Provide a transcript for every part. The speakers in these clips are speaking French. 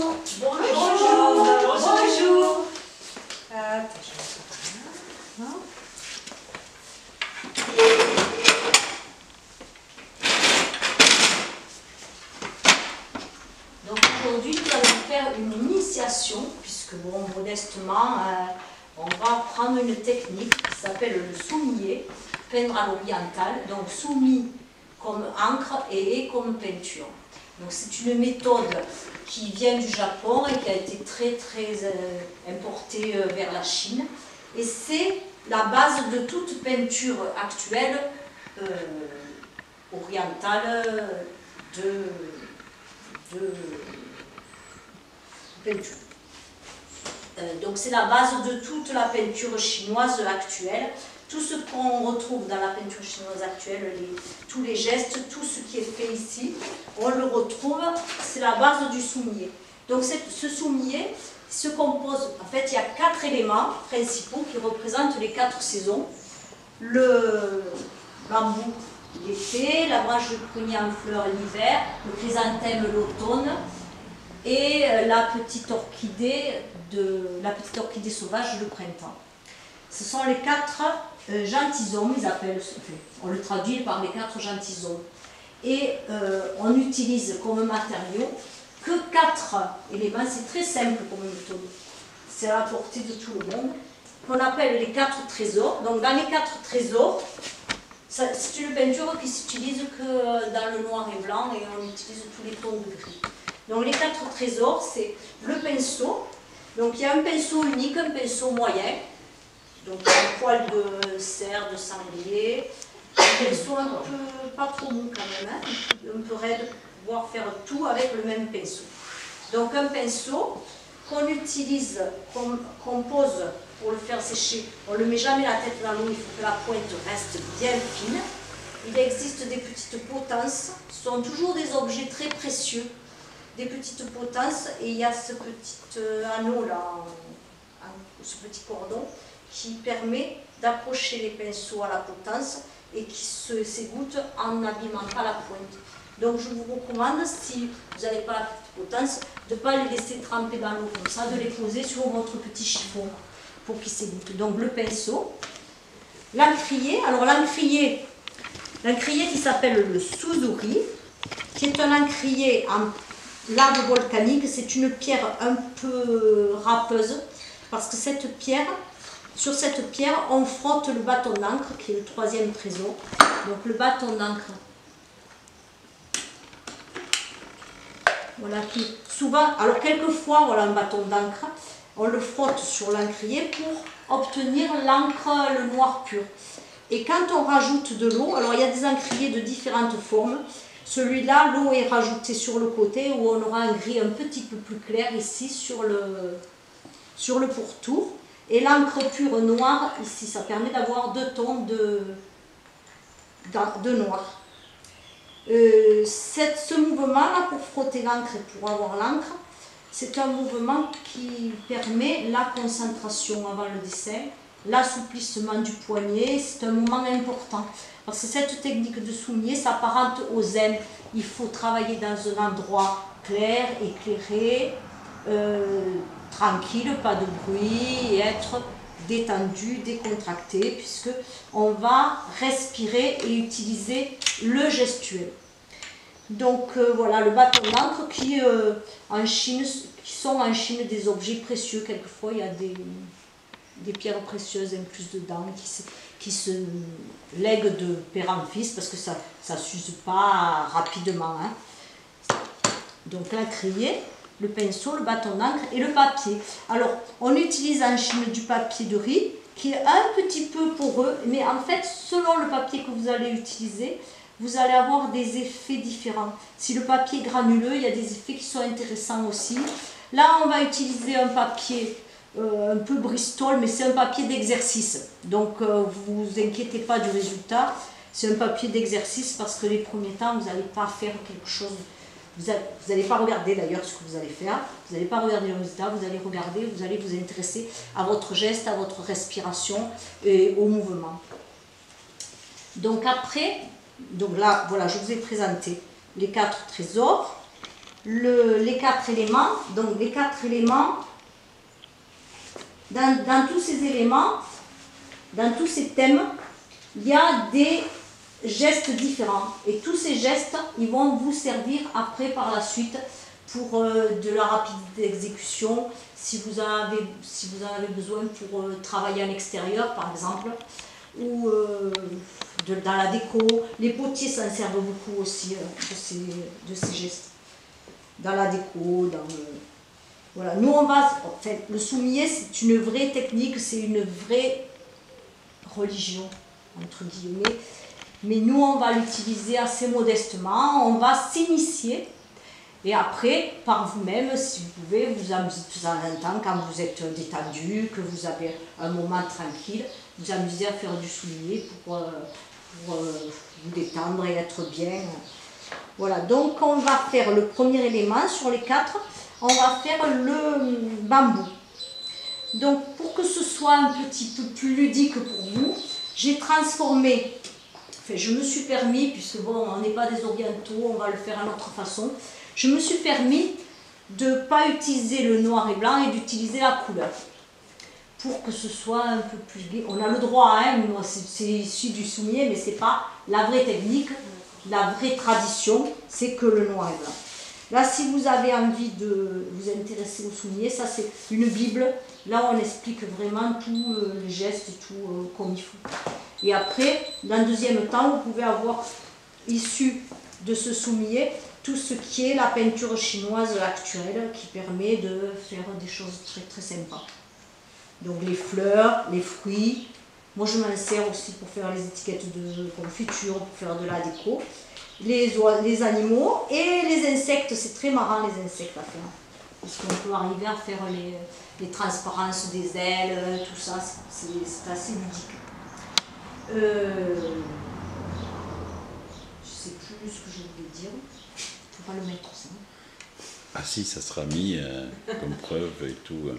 Bonjour. Bonjour. Bonjour. Attends, je vais faire ça. Donc aujourd'hui, nous allons faire une initiation, puisque bon, modestement, on va prendre une technique qui s'appelle le soumier, peindre à l'oriental. Donc soumis comme encre et comme peinture. Donc c'est une méthode qui vient du Japon et qui a été très importée vers la Chine. Et c'est la base de toute peinture actuelle orientale de peinture. Donc c'est la base de toute la peinture chinoise actuelle. Tout ce qu'on retrouve dans la peinture chinoise actuelle, tous les gestes, tout ce qui est fait ici, on le retrouve, c'est la base du soumier. Donc ce soumier se compose, en fait il y a 4 éléments principaux qui représentent les 4 saisons. Le bambou l'été, la branche de prunier en fleurs l'hiver, le chrysanthème l'automne et la petite orchidée sauvage le printemps. Ce sont les 4 gentilshommes, ils appellent, on le traduit par les 4 gentilshommes. Et on utilise comme matériau que 4 éléments, c'est très simple comme méthode. C'est à la portée de tout le monde, qu'on appelle les 4 trésors. Donc dans les 4 trésors, c'est une peinture qui s'utilise que dans le noir et blanc et on utilise tous les tons de gris. Donc les 4 trésors, c'est le pinceau. Donc il y a un pinceau unique, un pinceau moyen. Donc un poil de cerf, de sanglier, un pinceau un peu, pas trop mou quand même, hein, un peu raide, pouvoir faire tout avec le même pinceau. Donc un pinceau qu'on utilise, qu'on pose pour le faire sécher, on ne le met jamais la tête dans l'eau, il faut que la pointe reste bien fine. Il existe des petites potences, ce sont toujours des objets très précieux, des petites potences, et il y a ce petit anneau là, ce petit cordon, qui permet d'approcher les pinceaux à la potence et qui s'égoutte en n'abîmant pas la pointe. Donc je vous recommande, si vous n'avez pas la petite potence, de ne pas les laisser tremper dans l'eau comme ça, de les poser sur votre petit chiffon pour qu'ils s'égouttent. Donc le pinceau, l'encrier, alors l'encrier qui s'appelle le Suzuri, qui est un encrier en lave volcanique, c'est une pierre un peu râpeuse, parce que sur cette pierre, on frotte le bâton d'encre, qui est le 3e trésor. Donc le bâton d'encre, voilà, qui souvent, alors quelquefois, voilà un bâton d'encre, on le frotte sur l'encrier pour obtenir l'encre, le noir pur. Et quand on rajoute de l'eau, alors il y a des encriers de différentes formes. Celui-là, l'eau est rajoutée sur le côté où on aura un gris un petit peu plus clair ici sur le pourtour. Et l'encre pure noire, ici, ça permet d'avoir 2 tons de noir. Ce mouvement-là, pour frotter l'encre et pour avoir l'encre, c'est un mouvement qui permet la concentration avant le dessin, l'assouplissement du poignet, c'est un moment important. Parce que cette technique de soumier s'apparente au zen. Il faut travailler dans un endroit clair, éclairé, tranquille, pas de bruit, et être détendu, décontracté, puisque on va respirer et utiliser le gestuel. Donc voilà, le bâton d'encre qui sont en Chine des objets précieux. Quelquefois il y a des pierres précieuses incluses dedans qui se lèguent de père en fils parce que ça ne s'use pas rapidement, hein. Donc l'encrier, le pinceau, le bâton d'encre et le papier. Alors, on utilise en Chine du papier de riz qui est un petit peu poreux, mais en fait, selon le papier que vous allez utiliser, vous allez avoir des effets différents. Si le papier est granuleux, il y a des effets qui sont intéressants aussi. Là, on va utiliser un papier un peu Bristol, mais c'est un papier d'exercice. Donc, vous vous inquiétez pas du résultat. C'est un papier d'exercice parce que les premiers temps, vous n'allez pas faire quelque chose. Vous n'allez pas regarder d'ailleurs ce que vous allez faire, vous n'allez pas regarder le résultat, vous allez regarder, vous allez vous intéresser à votre geste, à votre respiration et au mouvement. Donc après, donc là, voilà, je vous ai présenté les 4 trésors. les 4 éléments. Donc les 4 éléments, dans tous ces éléments, dans tous ces thèmes, il y a des gestes différents. Et tous ces gestes, ils vont vous servir après par la suite pour de la rapidité d'exécution, si vous en avez besoin pour travailler en extérieur par exemple, ou dans la déco. Les potiers s'en servent beaucoup aussi de ces gestes. Dans la déco, voilà. Nous on va, enfin, le soumillé c'est une vraie technique, c'est une vraie religion, entre guillemets. Mais nous on va l'utiliser assez modestement, on va s'initier. Et après, par vous-même, si vous pouvez, vous amuser de temps en temps, quand vous êtes détendu, que vous avez un moment tranquille, vous amuser à faire du soulier pour vous détendre et être bien. Voilà, donc on va faire le premier élément sur les 4, on va faire le bambou. Donc pour que ce soit un petit peu plus ludique pour vous, j'ai transformé, enfin je me suis permis, puisque bon, on n'est pas des orientaux, on va le faire à notre façon, je me suis permis de ne pas utiliser le noir et blanc et d'utiliser la couleur. Pour que ce soit un peu plus gai. On a le droit, hein, c'est issu du soumier, mais ce n'est pas la vraie technique, la vraie tradition, c'est que le noir et blanc. Là, si vous avez envie de vous intéresser au soumier, ça c'est une Bible. Là, on explique vraiment tous les gestes et tout comme il faut. Et après, dans le deuxième temps, vous pouvez avoir issu de ce soumier tout ce qui est la peinture chinoise actuelle qui permet de faire des choses très très sympas. Donc les fleurs, les fruits. Moi je m'en sers aussi pour faire les étiquettes de confiture, pour faire de la déco. Les animaux et les insectes, c'est très marrant les insectes à faire. Parce qu'on peut arriver à faire les transparences des ailes, tout ça, c'est assez ludique. Je ne sais plus ce que je voulais dire. Il ne faut pas le mettre ça. Ah si, ça sera mis comme preuve et tout.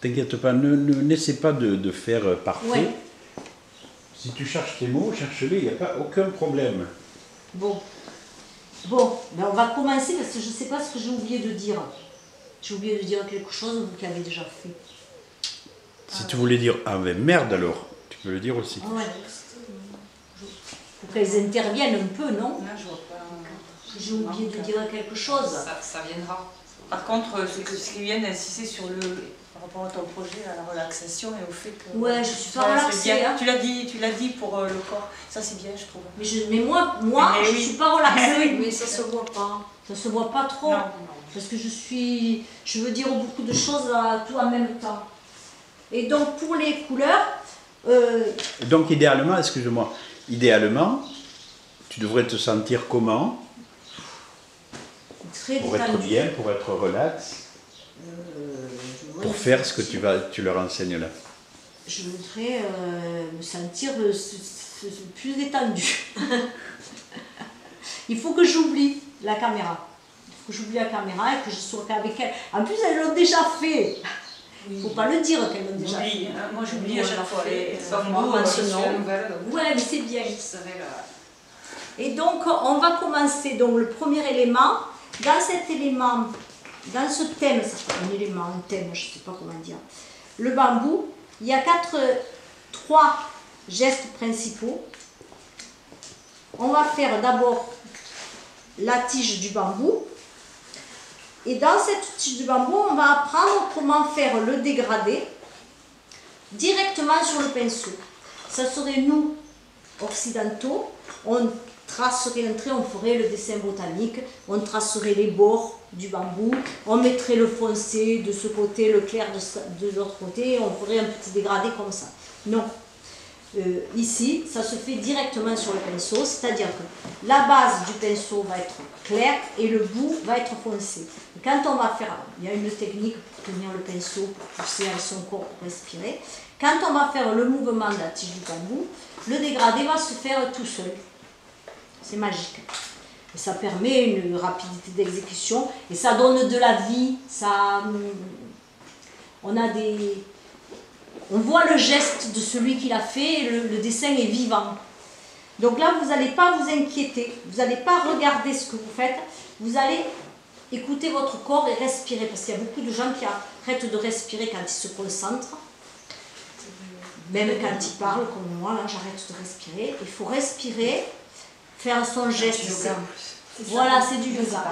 T'inquiète pas, n'essaie pas de faire parfait. Ouais. Si tu cherches tes mots, cherche-les, il n'y a pas aucun problème. Bon, ben on va commencer parce que je ne sais pas ce que j'ai oublié de dire. J'ai oublié de dire quelque chose, vous qui avez déjà fait. Si tu voulais dire ah mais merde alors, tu peux le dire aussi. Ouais. Faut qu'elles interviennent un peu, non? Là, je vois pas. J'ai oublié de dire quelque chose. Ça viendra. Par contre, ce qui vient d'insister sur par rapport à ton projet, à la relaxation et au fait que... Ouais, je suis pas relaxée. Hein. Tu l'as dit pour le corps. Ça, c'est bien, je trouve. Mais moi je ne suis pas relaxée. Mais ça se voit pas. Ça se voit pas trop. Non. Parce que je veux dire beaucoup de choses tout en même temps. Et donc, pour les couleurs... Donc, idéalement, excuse-moi, idéalement, tu devrais te sentir comment? Très pour détendu. Être bien, pour être relax, pour faire ce que tu leur enseignes là. Je voudrais me sentir plus détendue. Il faut que j'oublie la caméra. Il faut que j'oublie la caméra et que je sois avec elle. En plus, elles l'ont déjà fait. Il ne faut pas le dire qu'elles l'ont déjà fait. Moi, j'oublie à chaque fois. Ouais, mais c'est bien. Et donc, on va commencer. Donc, le premier élément. Dans cet élément, dans ce thème, c'est un élément, un thème, je ne sais pas comment dire, le bambou, il y a 3 gestes principaux. On va faire d'abord la tige du bambou. Et dans cette tige du bambou, on va apprendre comment faire le dégradé directement sur le pinceau. Ça serait nous, occidentaux, on tracerait un trait, on ferait le dessin botanique, on tracerait les bords du bambou, on mettrait le foncé de ce côté, le clair de l'autre côté, et on ferait un petit dégradé comme ça. Non. Ici, ça se fait directement sur le pinceau, c'est-à-dire que la base du pinceau va être claire et le bout va être foncé. Et quand on va faire, il y a une technique pour tenir le pinceau, pour pousser à son corps, pour respirer. Quand on va faire le mouvement de la tige du bambou, le dégradé va se faire tout seul. C'est magique. Et ça permet une rapidité d'exécution et ça donne de la vie. On voit le geste de celui qui l'a fait et le dessin est vivant. Donc là, vous n'allez pas vous inquiéter. Vous n'allez pas regarder ce que vous faites. Vous allez écoutez votre corps et respirez, parce qu'il y a beaucoup de gens qui arrêtent de respirer quand ils se concentrent. Même quand ils parlent, comme moi, là, j'arrête de respirer. Il faut respirer, faire son geste. Voilà, c'est du yoga.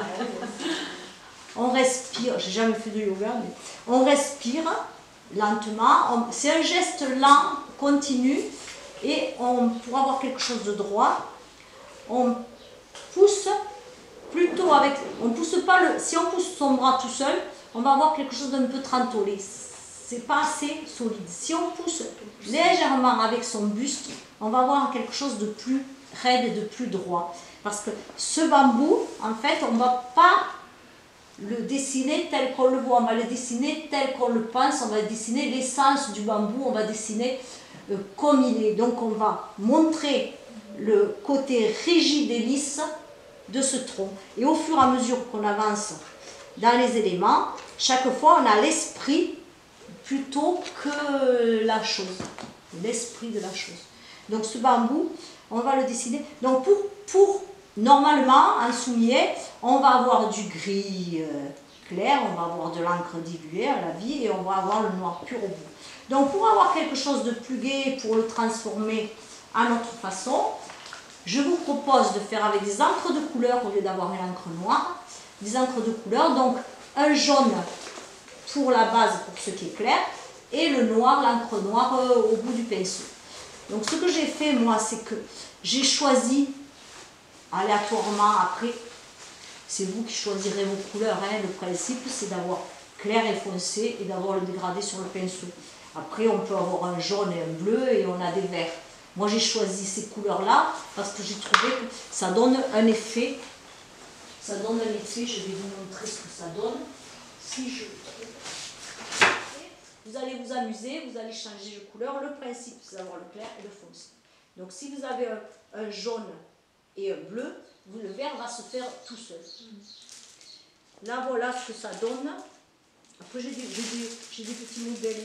On respire, j'ai jamais fait de yoga, mais on respire lentement. C'est un geste lent, continu, et pour avoir quelque chose de droit, on pousse plutôt avec. On pousse pas le. Si on pousse son bras tout seul, on va avoir quelque chose d'un peu trentolé. C'est pas assez solide. Si on pousse légèrement avec son buste, on va avoir quelque chose de plus raide et de plus droit. Parce que ce bambou, en fait, on ne va pas le dessiner tel qu'on le voit, on va le dessiner tel qu'on le pense, on va dessiner l'essence du bambou, on va dessiner comme il est. Donc on va montrer le côté rigide et lisse de ce tronc. Et au fur et à mesure qu'on avance dans les éléments, chaque fois on a l'esprit plutôt que la chose, l'esprit de la chose. Donc ce bambou, on va le dessiner. Donc normalement, en soulier, on va avoir du gris clair, on va avoir de l'encre diluée à la vie et on va avoir le noir pur au bout. Donc pour avoir quelque chose de plus gai, pour le transformer à notre façon, je vous propose de faire avec des encres de couleur au lieu d'avoir une encre noire, des encres de couleur, donc un jaune pour la base, pour ce qui est clair, et le noir, l'encre noire au bout du pinceau. Donc ce que j'ai fait moi, c'est que j'ai choisi aléatoirement, après, c'est vous qui choisirez vos couleurs, hein. Le principe c'est d'avoir clair et foncé et d'avoir le dégradé sur le pinceau. Après on peut avoir un jaune et un bleu et on a des verts. Moi j'ai choisi ces couleurs là parce que j'ai trouvé que ça donne un effet. Ça donne un effet, je vais vous montrer ce que ça donne. Si je vous allez vous amuser, vous allez changer de couleur. Le principe c'est d'avoir le clair et le foncé. Donc si vous avez un jaune et un bleu, le vert va se faire tout seul. Là voilà ce que ça donne. Après j'ai des petits modèles.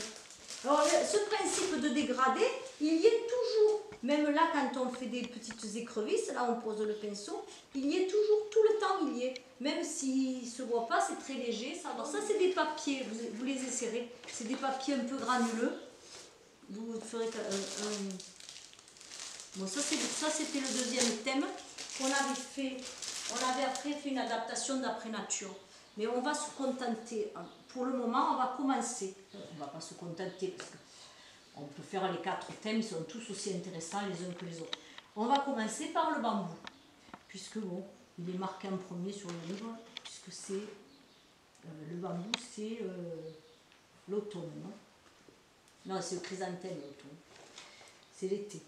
Alors ce principe de dégradé, il y est toujours. Même là quand on fait des petites écrevisses, là on pose le pinceau, il y est toujours, tout le temps il y est. Même s'il ne se voit pas, c'est très léger. Alors ça c'est des papiers, vous les essayerez. C'est des papiers un peu granuleux. Vous ferez bon, ça c'était le deuxième thème qu'on avait fait. On avait après fait une adaptation d'après nature. Mais on va se contenter, pour le moment on va commencer. On ne va pas se contenter parce qu'on peut faire les 4 thèmes, ils sont tous aussi intéressants les uns que les autres. On va commencer par le bambou, puisque bon, il est marqué en premier sur le livre, puisque c'est le bambou c'est l'automne, non? Non, c'est le chrysanthème l'automne, c'est l'été.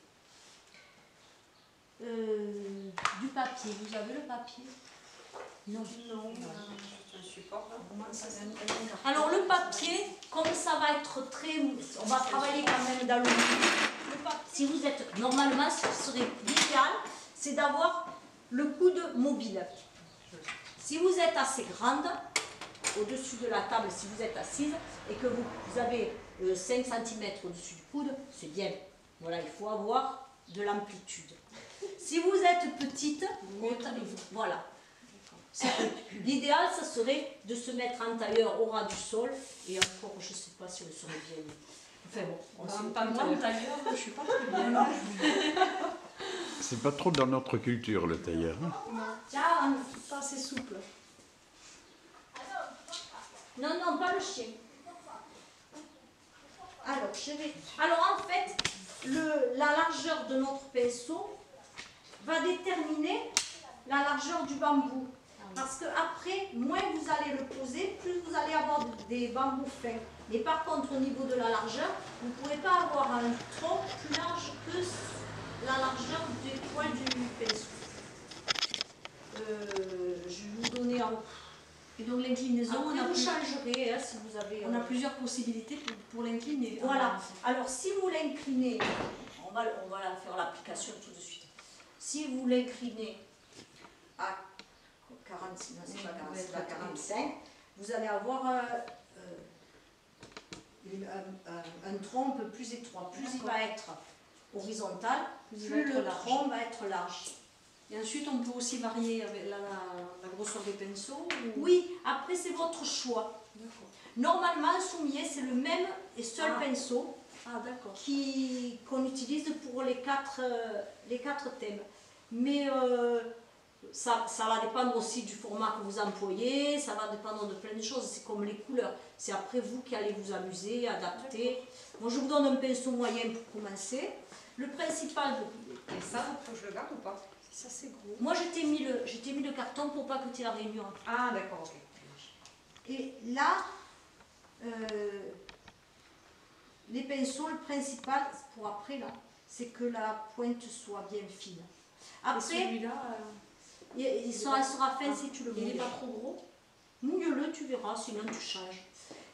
Du papier, vous avez le papier? Non. Non, c'est un support. Alors le papier, comme ça va être très... On va travailler quand même dans le... Si vous êtes... Normalement, ce qui serait l'idéal, c'est d'avoir le coude mobile. Si vous êtes assez grande, au-dessus de la table, si vous êtes assise, et que vous avez 5 cm au-dessus du coude, c'est bien. Voilà, il faut avoir de l'amplitude. Si vous êtes petite, voilà. L'idéal, ça serait de se mettre en tailleur au ras du sol, et encore, je ne sais pas si on serait bien. Enfin bon, on s'en pas moi en tailleur, je ne suis pas très bien. C'est pas trop dans notre culture le tailleur. Hein? Tiens, pas assez souple. Non, non, pas le chien. Alors, en fait, la largeur de notre pinceau va déterminer la largeur du bambou. Parce que après, moins vous allez le poser, plus vous allez avoir des bambous fins. Mais par contre, au niveau de la largeur, vous ne pourrez pas avoir un tronc plus large que la largeur des poils du pinceau. Je vais vous donner un... Et donc l'inclinaison, vous changerez hein, si vous avez... On a plusieurs possibilités pour l'incliner. Voilà. Alors si vous l'inclinez, on va faire l'application tout de suite. Si vous l'inclinez à 46, non, c'est pas 46, à 45, vous allez avoir un tronc un peu plus étroit. Plus il va être horizontal, plus le tronc va être large. Et ensuite, on peut aussi varier avec la grosseur des pinceaux ou... Oui, après c'est votre choix. D'accord. Normalement, un soumier, c'est le même et seul Ah. pinceau Ah, d'accord. qu'on utilise pour les quatre thèmes. Mais ça va dépendre aussi du format que vous employez, ça va dépendre de plein de choses, c'est comme les couleurs. C'est après vous qui allez vous amuser, adapter. Moi, je vous donne un pinceau moyen pour commencer. Le principal, Et ça, faut que je le garde ou pas? Ça, c'est gros. moi j'ai mis le carton pour pas que tu aies la réunion. Ah, d'accord, ok. Et là, les pinceaux, le principal pour après là, c'est que la pointe soit bien fine. Et Après, celui-là, elle sera fin si tu le il n'est mouilles. pas trop gros. Mouille-le, tu verras, sinon tu changes.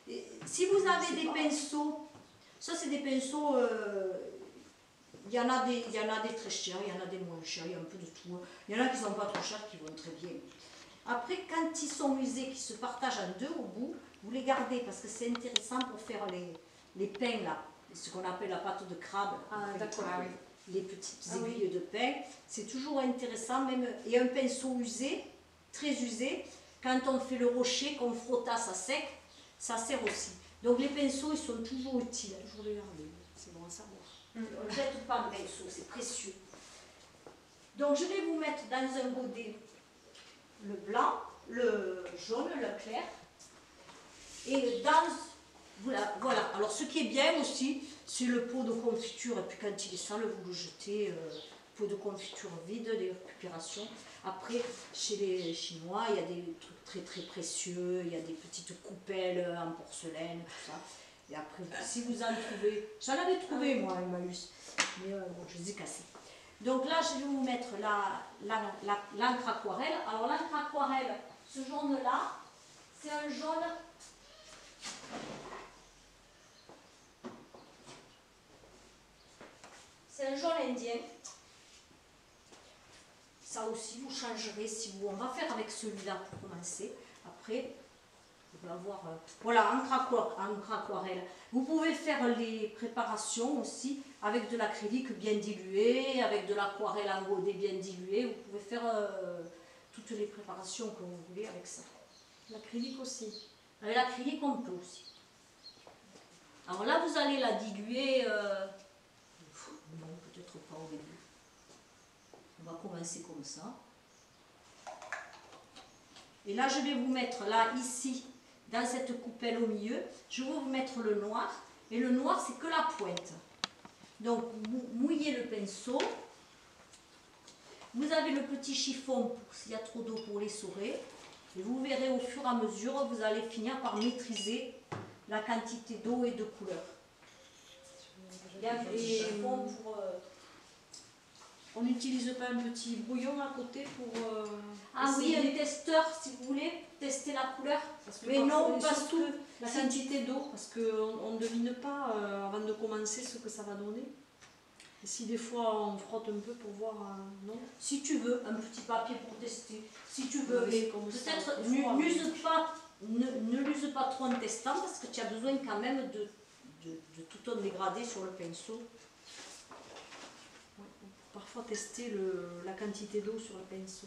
Et si vous avez des pinceaux, ça c'est des pinceaux, il y en a des très chers, il y en a des moins chers, il y a un peu de tout. Il y en a qui ne sont pas trop chers, qui vont très bien. Après, quand ils sont usés, qui se partagent en deux au bout, vous les gardez parce que c'est intéressant pour faire les pains là, ce qu'on appelle la pâte de crabe. Ah, d'accord, ah oui. Les petites Ah oui. aiguilles de pain. C'est toujours intéressant, même. Et un pinceau usé, très usé, quand on fait le rocher, qu'on frottasse à sec, ça sert aussi. Donc les pinceaux, ils sont toujours utiles. Toujours les garder, c'est bon à savoir. On ne jette pas le pinceau, c'est précieux. Donc je vais vous mettre dans un godet le blanc, le jaune, le clair. Et voilà. Alors ce qui est bien aussi, c'est le pot de confiture. Et puis quand il est sale, vous le jetez. Pot de confiture vide, des récupérations. Après, chez les Chinois, il y a des trucs très très précieux. Il y a des petites coupelles en porcelaine, tout ça. Et après, si vous en trouvez, j'en avais trouvé moi, Emmaüs, mais bon, je les ai cassés. Donc là, je vais vous mettre l'encre aquarelle. Alors l'encre aquarelle, ce jaune-là, c'est un jaune. C'est un jaune indien. Ça aussi, vous changerez si vous. On va faire avec celui-là pour commencer. Après, vous allez voir. Voilà, encre aquarelle. Vous pouvez faire les préparations aussi avec de l'acrylique bien dilué, avec de l'aquarelle en godet bien dilué. Vous pouvez faire toutes les préparations que vous voulez avec ça. L'acrylique aussi. Avec l'acrylique, on peut aussi. Alors là, vous allez la diluer. Non, peut-être pas au début. On va commencer comme ça. Et là, je vais vous mettre, là, ici, dans cette coupelle au milieu, je vais vous mettre le noir. Et le noir, c'est que la pointe. Donc, mouillez le pinceau. Vous avez le petit chiffon, pour s'il y a trop d'eau pour l'essorer. Et vous verrez au fur et à mesure, vous allez finir par maîtriser la quantité d'eau et de couleur. Il y a un petit chiffon pour... On n'utilise pas un petit brouillon à côté pour Ah oui, essayer, un testeur, si vous voulez, tester la couleur. parce que Mais parfois, non, et parce surtout que la si- quantité d'eau, parce qu'on ne devine pas avant de commencer ce que ça va donner. Et si des fois on frotte un peu pour voir, non. Si tu veux, un petit papier pour tester. Si tu veux, Oui, mais comme ça, peut-être des fois, ne l'use pas trop en testant parce que tu as besoin quand même de tout ton dégradé sur le pinceau. Ouais, parfois tester la quantité d'eau sur le pinceau.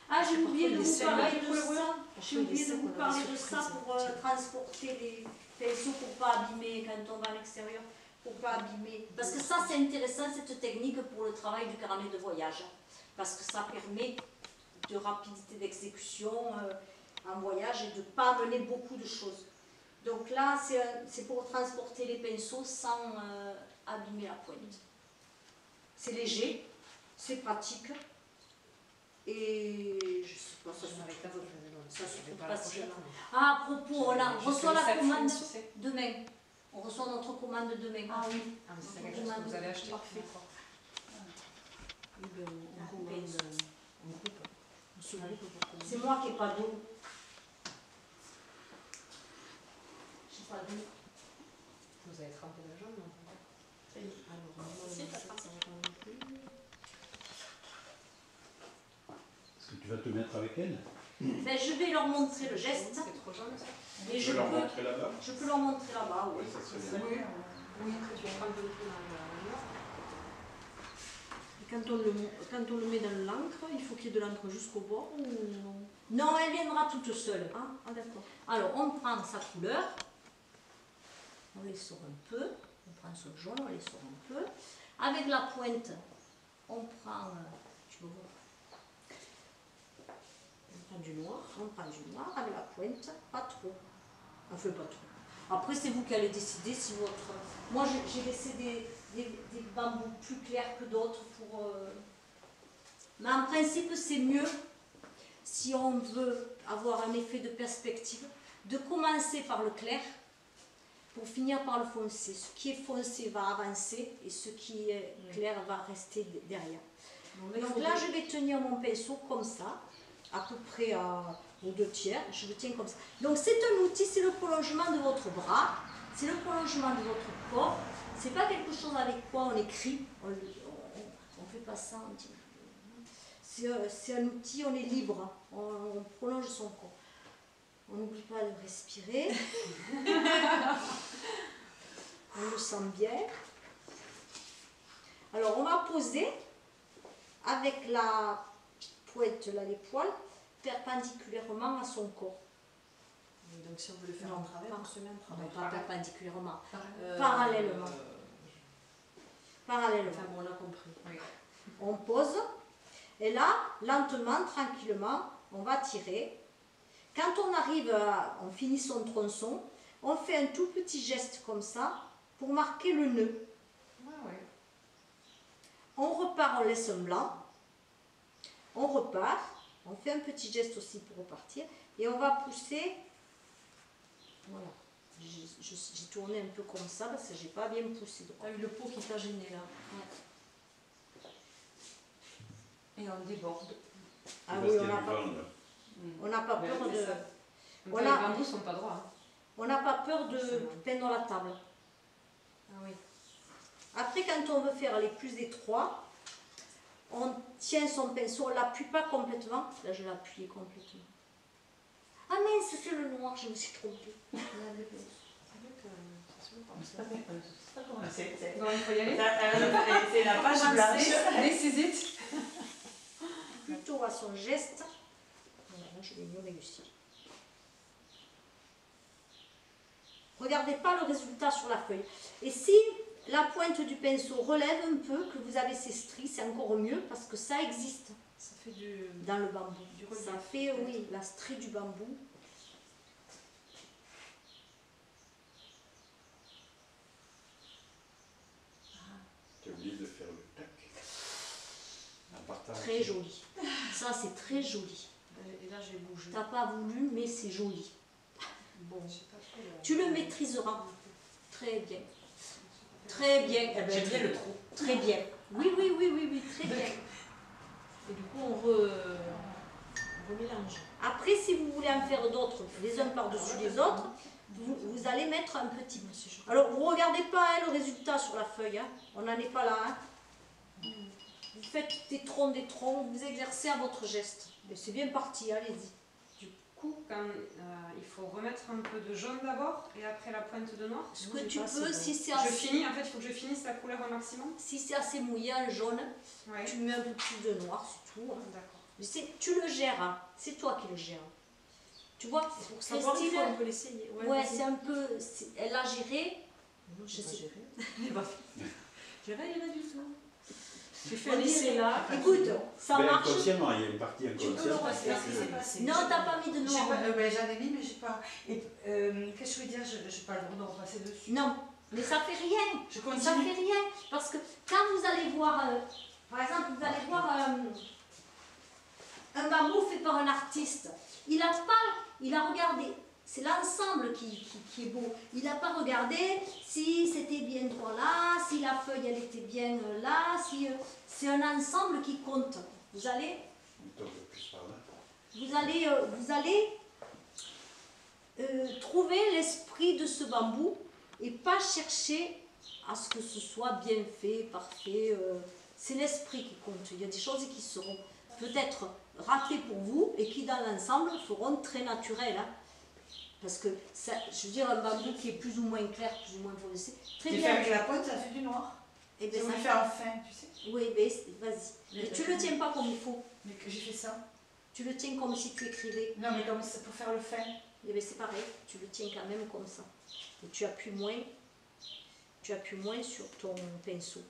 Ah, j'ai Parfois, oublié de il vous essaie, parler hein. de ça. Parfois, J'ai il oublié de essaie vous qu'on a parler des de ça surprises. pour transporter les pinceaux pour pas abîmer quand on va à l'extérieur, pour pas abîmer. Parce que ça, c'est intéressant cette technique pour le travail du carnet de voyage, parce que ça permet de rapidité d'exécution en voyage et de pas amener beaucoup de choses. Donc là, c'est pour transporter les pinceaux sans abîmer la pointe. C'est léger, c'est pratique. Et je sais pas, ça se Avec ta photo, ça se trouve pas la facilement. prochaine. Ah, à propos, on reçoit la commande tu sais. demain. On reçoit notre commande demain. Ah oui. Ah, mais c'est quelque chose que vous avez acheté. Parfait. Oui, ben, on commande, on coupe. On se groupe pour commander. C'est moi qui n'ai pas d'eau. J'ai pas d'eau. Vous avez trempé la jambe, non? Alors, normalement, ça va pas non plus. Est-ce que tu vas te mettre avec elle? Ben, je vais leur montrer le geste. C'est trop jaune, ça? Et Tu peux leur montrer là-bas? je peux leur montrer là-bas, oui. Oui, ça serait bien. Oui, oui, que tu trempes un peu dans le noir. Quand on le met dans l'encre, il faut qu'il y ait de l'encre jusqu'au bord ou non? Non, elle viendra toute seule. Ah d'accord. Alors, on prend sa couleur, on les sort un peu, on prend son jaune, on les sort un peu. Avec la pointe, on prend, tu veux voir, On prend du noir. on prend du noir avec la pointe, pas trop. Enfin, pas trop. Après, c'est vous qui allez décider si votre... Moi, j'ai laissé des bambous plus clairs que d'autres pour... Mais en principe, c'est mieux, si on veut avoir un effet de perspective, de commencer par le clair pour finir par le foncé. Ce qui est foncé va avancer et ce qui est clair va rester derrière. Donc là, je vais tenir mon pinceau comme ça, à peu près aux 2/3, je le tiens comme ça. Donc c'est un outil, c'est le prolongement de votre bras, c'est le prolongement de votre corps. C'est pas quelque chose avec quoi on écrit, on fait pas ça. C'est un outil, on est libre, on prolonge son corps. On n'oublie pas de respirer. On le sent bien. Alors on va poser avec la pointe, là, les poils, perpendiculairement à son corps. Et donc si on veut le faire Non, en travers, pas- on se met en Non, travers. pas perpendiculairement, Pareil. parallèlement. Enfin Parallèlement. bon, on a compris. Oui. On pose, et là, lentement, tranquillement, on va tirer. Quand on arrive, on finit son tronçon, on fait un tout petit geste comme ça pour marquer le nœud. Ah ouais. On repart, on laisse un blanc. On repart, on fait un petit geste aussi pour repartir, et on va pousser. Voilà. J'ai tourné un peu comme ça parce que j'ai pas bien poussé droit. T'as eu le pot qui t'a gêné là. Et on déborde. Ah Parce oui, qu'il y on a n'a du pas, vent, là. on n'a pas Ben, peur c'est de, ça. Donc Voilà. Les bambous sont pas droits. Hein. on n'a pas peur de C'est bon. peindre la table. Ah oui. Après, quand on veut faire les plus étroits, on tient son pinceau, on l'appuie pas complètement. Là, je l'ai appuyé complètement. Ah mince, c'est le noir, je me suis trompée. C'est vrai que c'est sûr. C'est pas comment c'est. Bon, il faut y aller. C'est la page blanche. This is it. Plutôt à son geste. Voilà, là, je l'ai mieux réussi. Regardez pas le résultat sur la feuille. Et si la pointe du pinceau relève un peu, que vous avez ces stries, c'est encore mieux parce que ça existe Ça fait du... dans le bambou. Du relief. Ça fait, oui, la strie du bambou. Tu as oublié de faire le tac. En partant. Très joli. Ça, c'est très joli. Et là j'ai bougé. T'as pas voulu, mais c'est joli. Bon. Tu le maîtriseras. Très bien. Très bien. Eh ben, J'aime bien le trou. Très bien. Oui, oui, oui, oui, oui, très bien. Et du coup on remélange. Après, si vous voulez en faire d'autres, les uns par-dessus les autres, vous allez mettre un petit peu. Alors, vous ne regardez pas hein, le résultat sur la feuille. Hein. On n'en est pas là. Hein. Vous faites des troncs, vous exercez à votre geste. Mais c'est bien parti, allez-y. Du coup, quand, il faut remettre un peu de jaune d'abord et après la pointe de noir. Ce Moi, que j'ai tu pas peux, assez si bon. c'est Je assez, finis, en fait, il faut que je finisse la couleur au maximum. si c'est assez mouillé en jaune, Ouais. tu mets un peu plus de noir, c'est tout. Hein. D'accord. Mais tu le gères, hein. C'est toi qui le gères. Tu vois, Pour savoir, il faut Christine, un peu l'essayer. ouais, vas-y. c'est un peu. Elle a géré. Non, Je j'ai pas sais. géré. J'ai rien du tout. J'ai fait On un essai dirait- là. Écoute, ça Ben, marche. inconsciemment, il y a une partie Tu peux le inconsciente. repasser, c'est passé. Non, t'as pas mis de J'ai noir. pas- J'en ai mis, mais j'ai pas. Et qu'est-ce que je veux dire? Je n'ai pas le droit de repasser dessus. Non, mais ça fait rien. Je Ça continue. fait rien. Parce que quand vous allez voir, par exemple, vous allez voir un bambou fait par un artiste, il a regardé, c'est l'ensemble qui est beau. Il n'a pas regardé si c'était bien droit là, si la feuille elle était bien là, si c'est un ensemble qui compte. Vous allez Un peu plus par là. vous allez trouver l'esprit de ce bambou et pas chercher à ce que ce soit bien fait, parfait. C'est l'esprit qui compte. Il y a des choses qui seront peut-être ratées pour vous et qui dans l'ensemble seront très naturelles. Hein. Parce que, ça, je veux dire, un bambou qui est plus ou moins clair, plus ou moins foncé, très J'ai fait bien. avec la pointe, ça fait du noir. Et Si ben on le ça fait en fin, tu sais. Oui, mais vas-y. Et tu le tiens pas comme il faut. Mais que j'ai fait ça. Tu le tiens comme si tu écrivais. Non, mais comme c'est pour faire le fin. Et bien c'est pareil, tu le tiens quand même comme ça. Et tu appuies moins sur ton pinceau.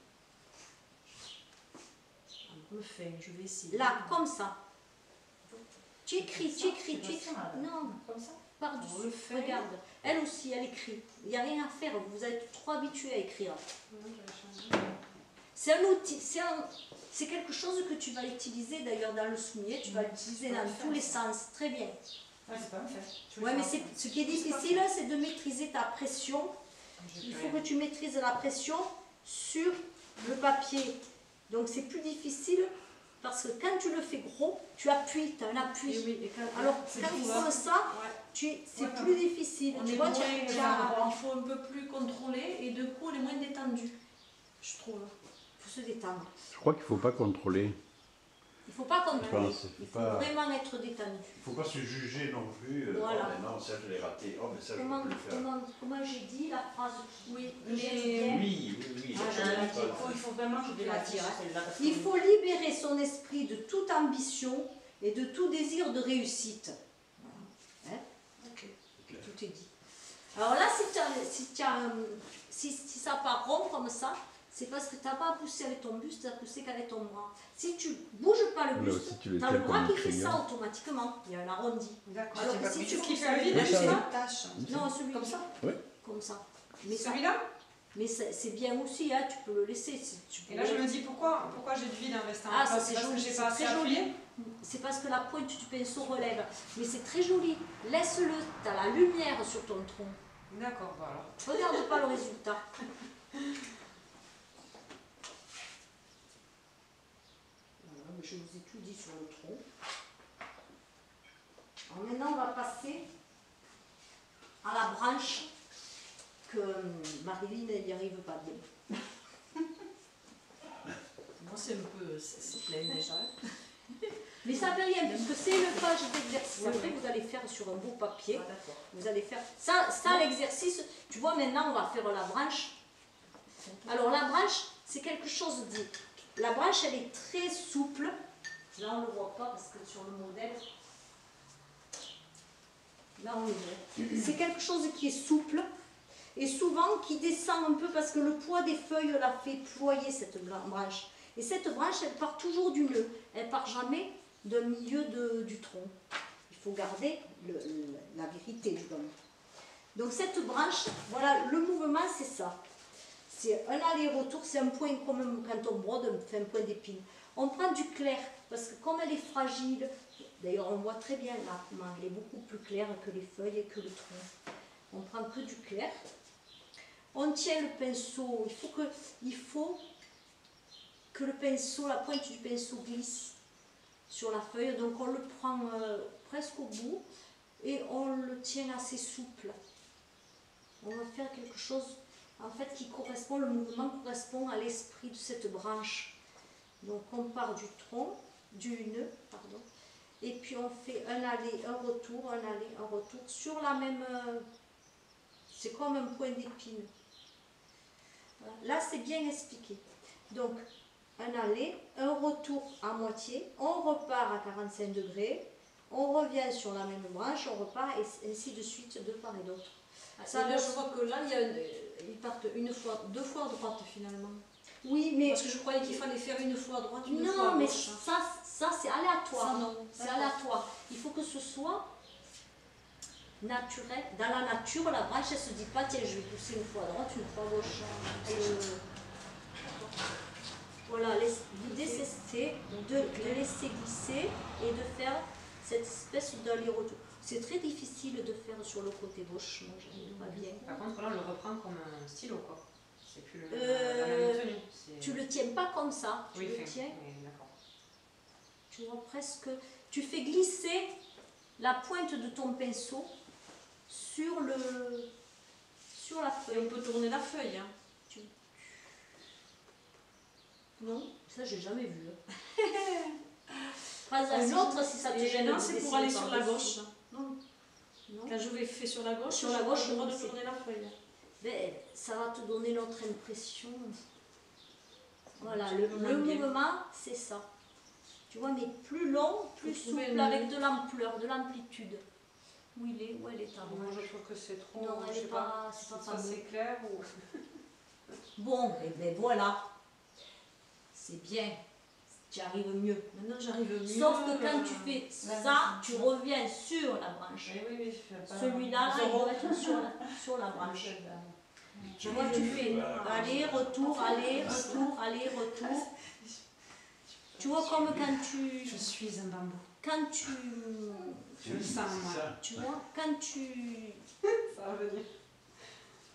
Le fin, je vais essayer. Là, comme ça. Tu écris. Non, Comme ça. par-dessus. On le fait. Regarde. Elle aussi, elle écrit. Il n'y a rien à faire. Vous êtes trop habitués à écrire. C'est un outil, c'est quelque chose que tu vas utiliser d'ailleurs dans le soulier. Tu vas l'utiliser dans tous les sens. Très bien. Ouais, c'est pas un fait. Ouais, mais ce qui est difficile, c'est de maîtriser ta pression. Il faut que tu maîtrises la pression sur le papier. Donc c'est plus difficile parce que quand tu le fais gros, tu appuies, tu as un appui. Alors quand c'est comme ça, c'est plus difficile. On Tu est vois, moins, il il faut un peu plus contrôler et de coup on est moins détendu, je trouve. faut se détendre. Je crois qu'il ne faut pas contrôler. Il ne faut pas contrôler. pense, Il faut pas- vraiment être détendu. Il ne faut pas se juger non plus. Voilà. Oh, mais non, ça je l'ai raté. Oh, mais ça Comment j'ai dit la phrase? Oui, J'aime mais bien. Oui. Ah, je j'aime l'ai pas. Il faut vraiment que je la tire, celle-là. parce Il que- faut libérer son esprit de toute ambition et de tout désir de réussite. Hein? Tout est dit. Alors là, si ça part rond comme ça, c'est parce que tu n'as pas poussé avec ton buste, tu as poussé qu'avec ton bras. Si tu ne bouges pas le Là buste, aussi, tu le tu as le tiens bras comme qui un fait crayon. ça automatiquement. Il y a un arrondi. D'accord. Alors que si tu Qu'est-ce qui pousses fait un vide Oui, là, ça, c'est oui. ça Tâche. Non, celui Comme ça. Comme ça. Mais ça, Celui-là mais c'est bien aussi, hein, tu peux le laisser. Et là, je me dis pourquoi j'ai du vide en restant Ah, en ça place, c'est parce que joli, j'ai c'est pas assez très joli. appuyé. C'est parce que la pointe du pinceau relève. Mais c'est très joli. Laisse-le, tu as la lumière sur ton tronc. D'accord, bon alors. Regarde pas le résultat. Voilà, mais je vous ai tout dit sur le tronc. Alors maintenant, on va passer à la branche que Marilyn, elle n'y arrive pas bien. moi c'est un peu, c'est plein déjà. Mais ça fait rien, puisque c'est une page d'exercice. Oui, Après, oui. vous allez faire sur un beau papier. Ah, d'accord. Vous allez faire ça l'exercice. Tu vois, maintenant, on va faire la branche. Alors, la branche, c'est quelque chose dit. La branche, elle est très souple. Là, on ne le voit pas parce que sur le modèle, là, on le voit. C'est quelque chose qui est souple et souvent qui descend un peu parce que le poids des feuilles la fait ployer cette branche. Et cette branche, elle part toujours du nœud. Elle part jamais d'un milieu du tronc. Il faut garder la vérité du domaine. Donc cette branche, voilà, le mouvement, c'est ça. C'est un aller-retour, c'est un point comme quand on brode, on fait un point d'épine. On prend du clair, parce que comme elle est fragile, d'ailleurs on voit très bien là comment elle est beaucoup plus claire que les feuilles et que le tronc. On prend que du clair. On tient le pinceau, il faut que le pinceau, la pointe du pinceau glisse sur la feuille, donc on le prend presque au bout et on le tient assez souple. On va faire quelque chose en fait qui correspond, le mouvement correspond à l'esprit de cette branche. Donc on part du tronc, du nœud, pardon, et puis on fait un aller, un retour, un aller, un retour sur la même, c'est comme un point d'épine. Voilà. Là c'est bien expliqué. Donc un aller, un retour à moitié, on repart à 45 degrés, on revient sur la même branche, on repart et ainsi de suite de part et d'autre. Ça, là, je vois que là, ils partent deux fois à droite finalement. Oui, mais Parce que je croyais qu'il fallait faire une fois à droite, une fois non, à mais gauche. ça c'est aléatoire. Ça, non. C'est D'accord. aléatoire. Il faut que ce soit naturel. Dans la nature, la branche, elle ne se dit pas, tiens, je vais pousser une fois à droite, une fois à gauche. Voilà, l'idée c'est de laisser glisser et de faire cette espèce d'aller-retour. C'est très difficile de faire sur le côté gauche, moi j'arrive pas bien. Par contre, là, on le reprend comme un stylo, quoi. C'est plus la même tenue. Tu le tiens pas comme ça, tu Oui, le tiens, d'accord. tu vois presque, tu fais glisser la pointe de ton pinceau sur la Et feuille. on peut tourner la feuille. Hein. Non, ça j'ai jamais vu. Pas un autre si ça te Et gêne. non, de c'est pour dessiner aller sur la par-dessus. gauche. Non. Non. Quand je vais faire sur la gauche, Sur la j'ai gauche, pas le droit de c'est- tourner la feuille. Ben, ça va te donner notre impression. Voilà, Je le comprends bien. mouvement, c'est ça. Tu vois, mais plus long, plus Vous trouvez souple, une- avec de l'ampleur, de l'amplitude. Où il est, où elle est ta Moi, branche. je trouve que c'est trop. Non, elle je est sais pas- c'est pas soit fameux. c'est clair ou. Bon, et ben voilà. C'est bien. Tu arrives mieux. Maintenant, j'arrive mieux. Sauf que quand tu fais là, ça, c'est tu ça. reviens sur la branche. Oui, je fais pas. Celui-là, là, il doit être sur la branche. Tu vois, tu fais aller, retour, aller, retour, aller, retour. Tu vois, comme quand tu... Je suis un bambou. Quand tu... Je le sens, moi. Tu vois, quand tu... Ça va venir.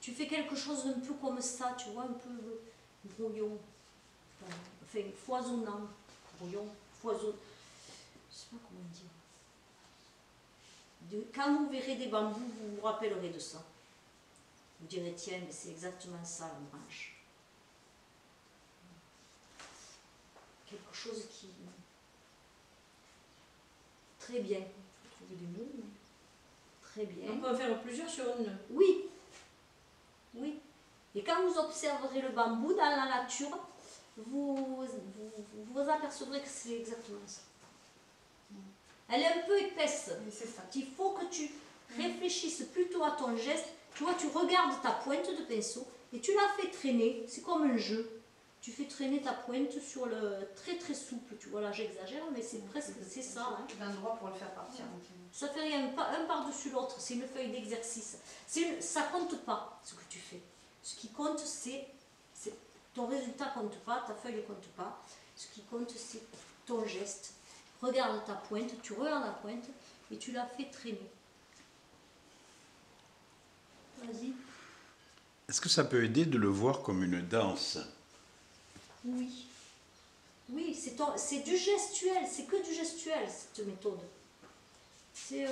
Tu fais quelque chose un peu comme ça, tu vois, un peu brouillon. Enfin, foisonnant. Brouillon, foisonnant. Je sais pas comment dire. Quand vous verrez des bambous, vous vous rappellerez de ça. Vous direz, tiens, mais c'est exactement ça la branche. Quelque chose qui... Très bien. Il faut trouver des mots, mais... Très bien. On peut en faire plusieurs sur une. Oui, oui. Et quand vous observerez le bambou dans la nature, vous apercevrez que c'est exactement ça. Elle est un peu épaisse. Oui, c'est ça. Il faut que tu réfléchisses plutôt à ton geste. Tu vois, tu regardes ta pointe de pinceau et tu la fais traîner. C'est comme un jeu. Tu fais traîner ta pointe sur le très très souple. Tu vois, là j'exagère, mais c'est presque c'est ça. Hein. D'endroit pour le faire partir. Ça fait rien, un par-dessus l'autre, c'est une feuille d'exercice. Ça compte pas ce que tu fais. Ce qui compte, c'est ton résultat compte pas, ta feuille ne compte pas. Ce qui compte, c'est ton geste. Regarde ta pointe, tu regardes la pointe et tu la fais traîner. Vas-y. Est-ce que ça peut aider de le voir comme une danse? Oui. Oui, c'est du gestuel, c'est que du gestuel cette méthode. C'est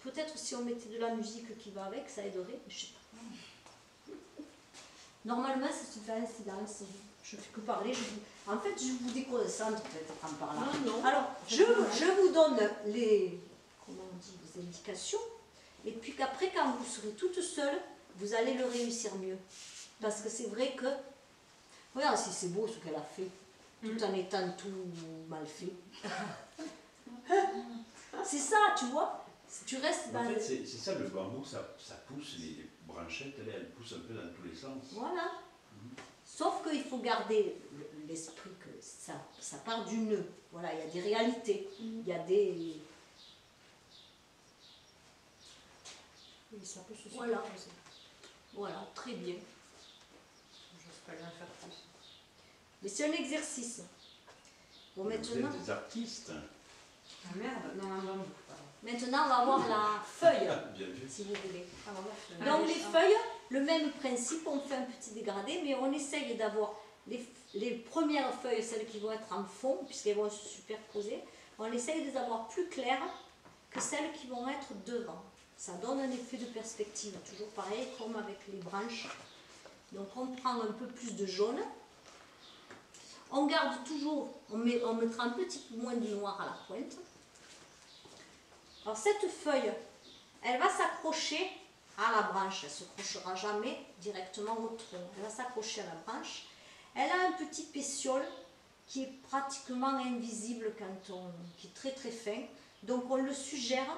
peut-être si on mettait de la musique qui va avec, ça aiderait, je sais pas. Normalement, c'est une incidence. Je fais que parler. En fait, je vous déconcentre en fait, en parlant. Non, non. Alors, je vous donne les, comment on dit, les indications. Et puis qu'après, quand vous serez toute seule, vous allez le réussir mieux. Parce que c'est vrai que, regarde si c'est beau ce qu'elle a fait, tout en étant tout mal fait. C'est ça, tu vois. Tu restes dans En fait, le... c'est ça le bambou, ça pousse, les branchettes, elles poussent un peu dans tous les sens. Voilà. Sauf qu'il faut garder l'esprit que ça part du nœud. Voilà, il y a des réalités. Il y a des... Oui, ça peut se Voilà. superposer. Voilà, très bien. J'ose pas bien faire plus. Mais c'est un exercice. Bon, Vous maintenant, êtes des artistes. Ah merde, non, un bambou. pardon. maintenant, on va voir la feuille, Bien vu. si vous voulez. Ah, voilà. Donc les feuilles, le même principe, on fait un petit dégradé, mais on essaye d'avoir les premières feuilles, celles qui vont être en fond, puisqu'elles vont se superposer, on essaye de les avoir plus claires que celles qui vont être devant. Ça donne un effet de perspective, toujours pareil comme avec les branches. Donc on prend un peu plus de jaune. On garde toujours, on mettra un petit peu moins de noir à la pointe. Alors cette feuille, elle va s'accrocher à la branche, elle ne se accrochera jamais directement au tronc. Elle va s'accrocher à la branche. Elle a un petit pétiole qui est pratiquement invisible qui est très très fin. Donc on le suggère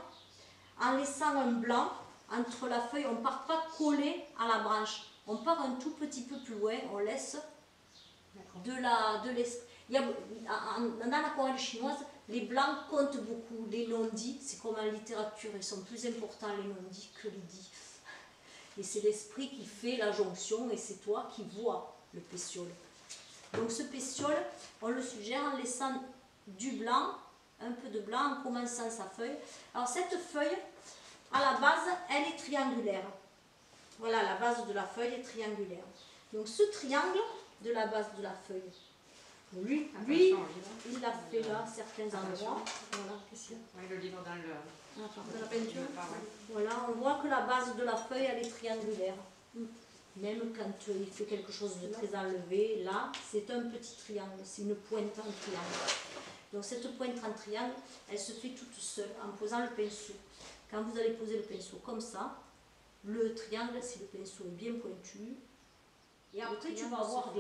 en laissant un blanc entre la feuille. On ne part pas collé à la branche. On part un tout petit peu plus loin. On laisse de l'esprit. Dans l'aquarelle chinoise, les blancs comptent beaucoup. Les non-dits, c'est comme en littérature, ils sont plus importants les non-dits que les dits. Et c'est l'esprit qui fait la jonction et c'est toi qui vois le pétiole. Donc ce pétiole, on le suggère en laissant du blanc, un peu de blanc, en commençant sa feuille. Alors cette feuille, à la base, elle est triangulaire. Voilà, la base de la feuille est triangulaire. Donc ce triangle de la base de la feuille, lui il l'a fait là, certains endroits. Voilà, qu'est-ce qu'il y a? Oui, le livre dans le. Dans la peinture. Voilà, on voit que la base de la feuille, elle est triangulaire. Même quand il fait quelque chose de très enlevé, là, c'est un petit triangle, c'est une pointe en triangle. Donc cette pointe en triangle, elle se fait toute seule en posant le pinceau. Quand vous allez poser le pinceau comme ça, le triangle, si le pinceau est bien pointu, et après tu vas avoir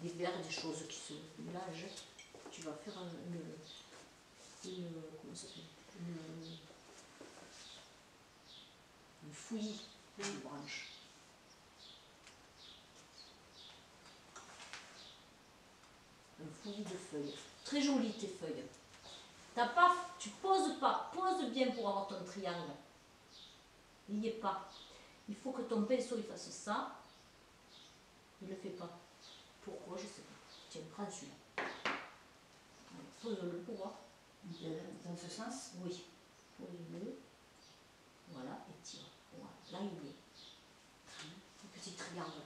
des verres, des choses qui se mélangent. Tu vas faire comment ça s'appelle, une fouillis de branches. Un fouillis de feuilles. Très jolies tes feuilles. Tu poses pas, pose bien pour avoir ton triangle. Il n'y est pas. Il faut que ton pinceau il fasse ça. Il ne le fait pas. Pourquoi? Je ne sais pas. Tiens, prends celui-là. Pose-le pour voir. Dans ce sens? Oui. Pose-le. Voilà, et tire. Voilà. Là, il est. Un petit triangle.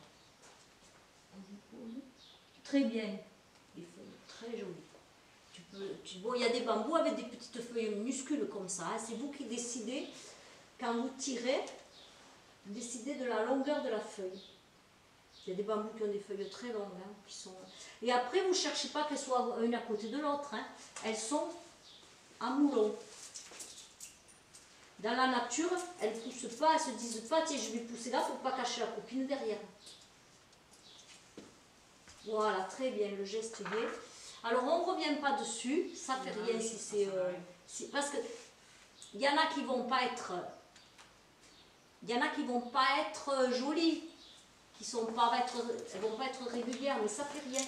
On le pose. Très bien. Les feuilles, très jolies. Bon, il y a des bambous avec des petites feuilles minuscules comme ça. Hein. C'est vous qui décidez, quand vous tirez, vous décidez de la longueur de la feuille. Il y a des bambous qui ont des feuilles très longues. Hein, Et après, vous ne cherchez pas qu'elles soient une à côté de l'autre. Hein. Elles sont en moulon. Dans la nature, elles ne poussent pas, elles ne se disent pas, tiens, je vais pousser là pour ne pas cacher la copine derrière. Voilà, très bien, le geste y est. Alors, on ne revient pas dessus, ça ne fait rien si c'est... parce que il y en a qui ne vont pas être... Il y en a qui vont pas être jolies, elles ne vont pas être régulières, mais ça ne fait rien.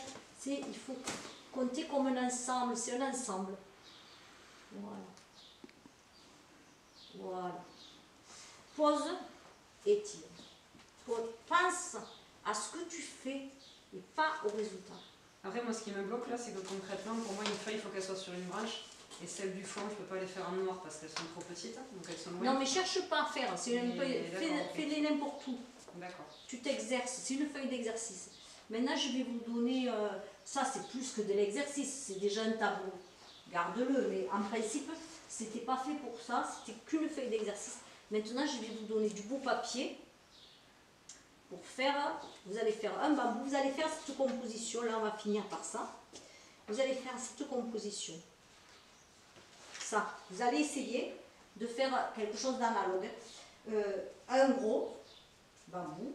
Il faut compter comme un ensemble, c'est un ensemble. Voilà. Voilà. Pose et tire. Pense à ce que tu fais et pas au résultat. Après, moi, ce qui me bloque là, c'est que concrètement, pour moi, une feuille, il faut qu'elle soit sur une branche. Et celles du fond, je ne peux pas les faire en noir parce qu'elles sont trop petites. Donc elles sont loin. Non, mais cherche pas à faire. C'est une feuille. Fais-les n'importe où. D'accord. Tu t'exerces. C'est une feuille d'exercice. Maintenant, je vais vous donner. Ça, c'est plus que de l'exercice. C'est déjà un tableau. Garde-le. Mais en principe, c'était pas fait pour ça. C'était qu'une feuille d'exercice. Maintenant, je vais vous donner du beau papier. Pour faire, vous allez faire un bambou, vous allez faire cette composition, là on va finir par ça. Vous allez faire cette composition. Ça, vous allez essayer de faire quelque chose d'analogue. Un gros bambou,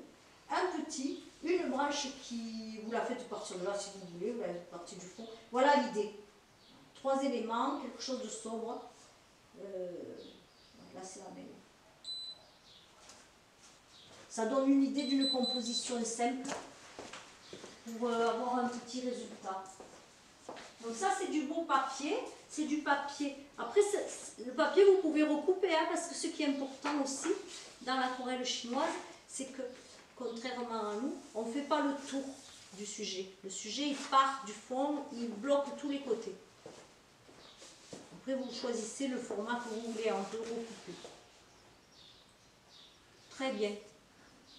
un petit, une branche qui, vous la faites partir de là si vous voulez, vous la faites partir du fond. Voilà l'idée. 3 éléments, quelque chose de sobre. Là c'est la même. Ça donne une idée d'une composition simple pour avoir un petit résultat. Donc ça c'est du beau papier, c'est du papier. Après le papier vous pouvez recouper hein, parce que ce qui est important aussi dans l'aquarelle chinoise, c'est que contrairement à nous, on ne fait pas le tour du sujet. Le sujet il part du fond, il bloque tous les côtés. Après vous choisissez le format que vous voulez, on peut le recouper. Très bien.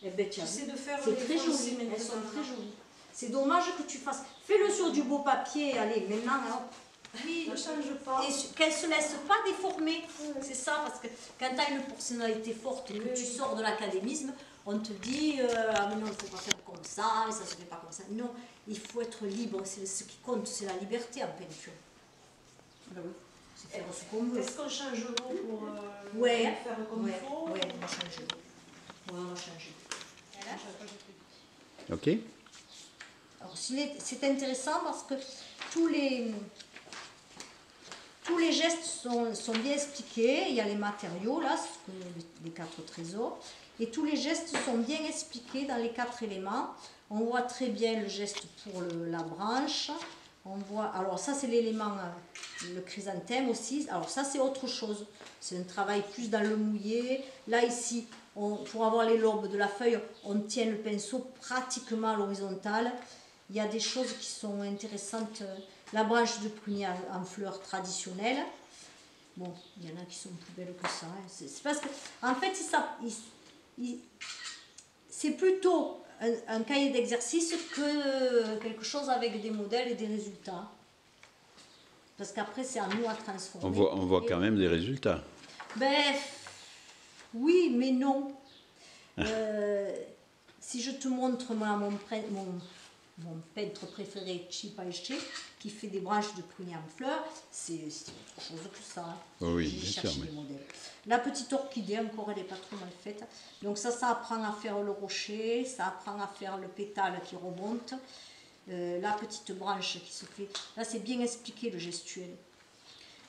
Eh ben, tiens, c'est très joli, elles sont très jolies. C'est dommage que tu fasses. Fais-le sur du beau papier, allez, maintenant, hein. Oui, ne change pas. Et qu'elle ne se laisse pas déformer. C'est ça, parce que quand tu as une personnalité forte et que tu sors de l'académisme, on te dit ah mais non, il ne faut pas faire comme ça, ça ne se fait pas comme ça. Non, il faut être libre, c'est ce qui compte, c'est la liberté en peinture. Ah oui. C'est faire ce qu'on veut. Est-ce qu'on change l'eau pour faire comme il faut? Oui, on va changer l'eau. Oui, on va changer. Ok. Alors, c'est intéressant parce que tous les gestes sont bien expliqués. Il y a les matériaux, là, les 4 trésors. Et tous les gestes sont bien expliqués dans les 4 éléments. On voit très bien le geste pour la branche. On voit, alors ça c'est l'élément, le chrysanthème aussi. Alors ça c'est autre chose. C'est un travail plus dans le mouillé. Là ici, pour avoir les lobes de la feuille, on tient le pinceau pratiquement à l'horizontale. Il y a des choses qui sont intéressantes. La branche de prunier en fleurs traditionnelles. Bon, il y en a qui sont plus belles que ça. Hein. C'est parce que, en fait, c'est plutôt un cahier d'exercice que quelque chose avec des modèles et des résultats. Parce qu'après, c'est à nous à transformer. On voit quand même des résultats. Ben, oui, mais non. Si je te montre mon peintre préféré, Chi Paiche, qui fait des branches de prunier en fleurs, c'est autre chose que ça. Hein. Oh oui, J'ai bien cherché sûr. des modèles. La petite orchidée, encore, elle n'est pas trop mal faite. Donc ça apprend à faire le rocher, ça apprend à faire le pétale qui remonte. la petite branche qui se fait. Là, c'est bien expliqué le gestuel.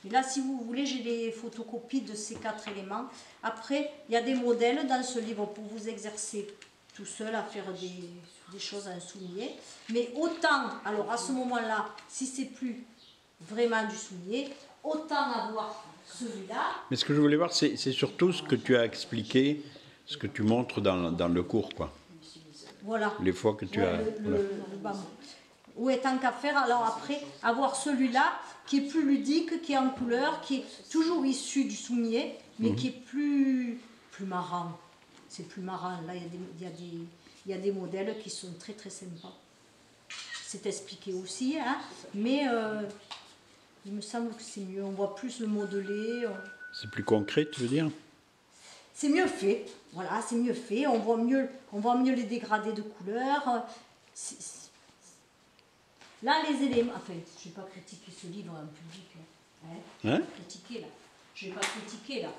Et là, si vous voulez, j'ai des photocopies de ces 4 éléments. Après, il y a des modèles dans ce livre pour vous exercer tout seul à faire des choses en soulier. Mais autant, alors à ce moment-là, si c'est plus vraiment du soulier, autant avoir celui-là. Mais ce que je voulais voir, c'est surtout ce que tu as expliqué, ce que tu montres dans le cours, quoi. Voilà. Les fois que tu as... voilà. Le bambou. Ouais, tant qu'à faire, alors après, avoir celui-là qui est plus ludique, qui est en couleur, qui est toujours issu du soumier, mais qui est plus marrant. C'est plus marrant. Là, il y a des modèles qui sont très très sympas. C'est expliqué aussi, hein, mais il me semble que c'est mieux. On voit plus le modelé. C'est plus concret, tu veux dire? C'est mieux fait. Voilà, c'est mieux fait. On voit mieux les dégradés de couleurs. Là, les éléments... Enfin, je ne vais pas critiquer ce livre en public. Hein? Critiquer, là. Je ne vais pas critiquer, là.